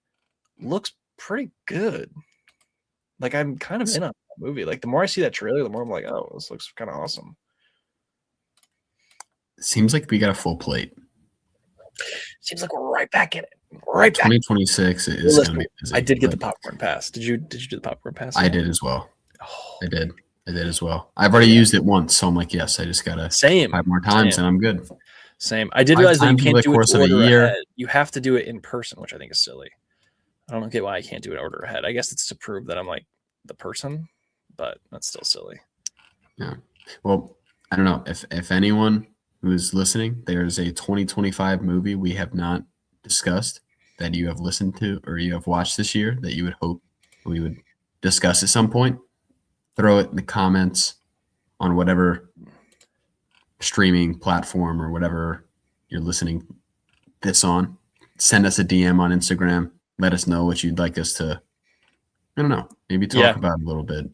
looks pretty good. Like I'm kind of in on that movie. Like the more I see that trailer, the more I'm like, oh, this looks kind of awesome. Seems like we got a full plate. Seems like we're right back in it. Right back. 2026 is going to be busy. I did get the popcorn pass. Did you do the popcorn pass? I did as well. I did as well. I've already used it once, so I'm like, yes, I just gotta 5 more times and I'm good. Same. I did realize that you can't do it order ahead. You have to do it in person, which I think is silly. I don't get why I can't do it order ahead. I guess it's to prove that I'm like the person, but that's still silly. Yeah. Well, I don't know if anyone who's listening, there's a 2025 movie we have not discussed that you have listened to or you have watched this year that you would hope we would discuss at some point. Throw it in the comments on whatever streaming platform or whatever you're listening this on. Send us a DM on Instagram. Let us know what you'd like us to, I don't know, maybe talk about a little bit.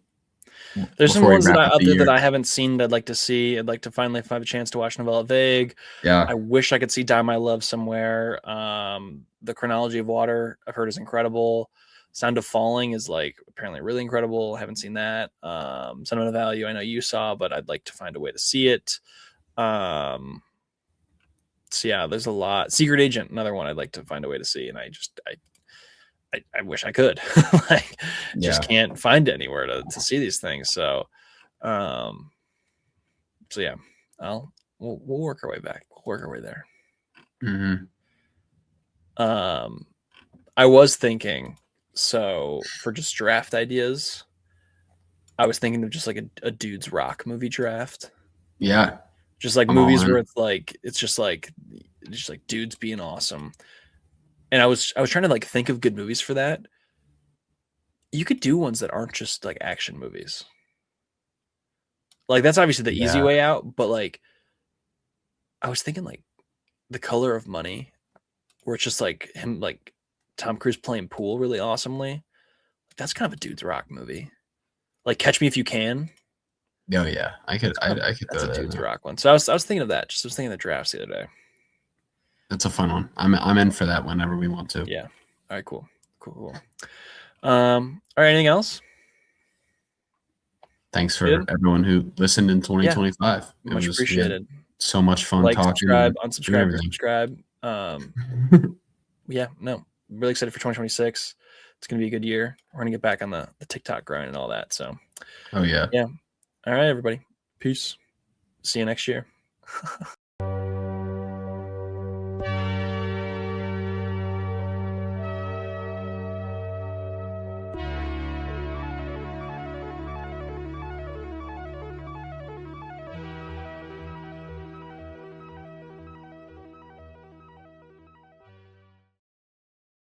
There's some ones that out there that I haven't seen that I'd like to see. I'd like to finally have a chance to watch Novella Vague. Yeah. I wish I could see Die My Love somewhere. The Chronology of Water, I've heard is incredible. Sound of Falling is like apparently really incredible. I haven't seen that. Sentimental Value, I know you saw, but I'd like to find a way to see it. So yeah, there's a lot. Secret Agent, another one I'd like to find a way to see, and I wish I could. Like, just can't find anywhere to see these things. So, yeah, we'll work our way back. We'll work our way there. Mm-hmm. I was thinking, so for just draft ideas, I was thinking of just like a Dude's Rock movie draft. Yeah. Just like movies where it's just like dudes being awesome. And I was trying to like think of good movies for that. You could do ones that aren't just like action movies. Like that's obviously the easy way out, but like I was thinking like The Color of Money, where it's just like him, like Tom Cruise playing pool really awesomely. That's kind of a Dude's Rock movie. Like Catch Me If You Can. Oh yeah, I could. That's a Dude's Rock one. So I was thinking of that. I was thinking of the drafts the other day. That's a fun one. I'm in for that whenever we want to. Yeah. All right. Cool. All right. Anything else? Thanks for everyone who listened in 2025. Yeah. Much appreciated. So much fun talking. Subscribe, unsubscribe, subscribe. Yeah. No. I'm really excited for 2026. It's gonna be a good year. We're gonna get back on the TikTok grind and all that. So. Oh yeah. Yeah. All right, everybody. Peace. See you next year.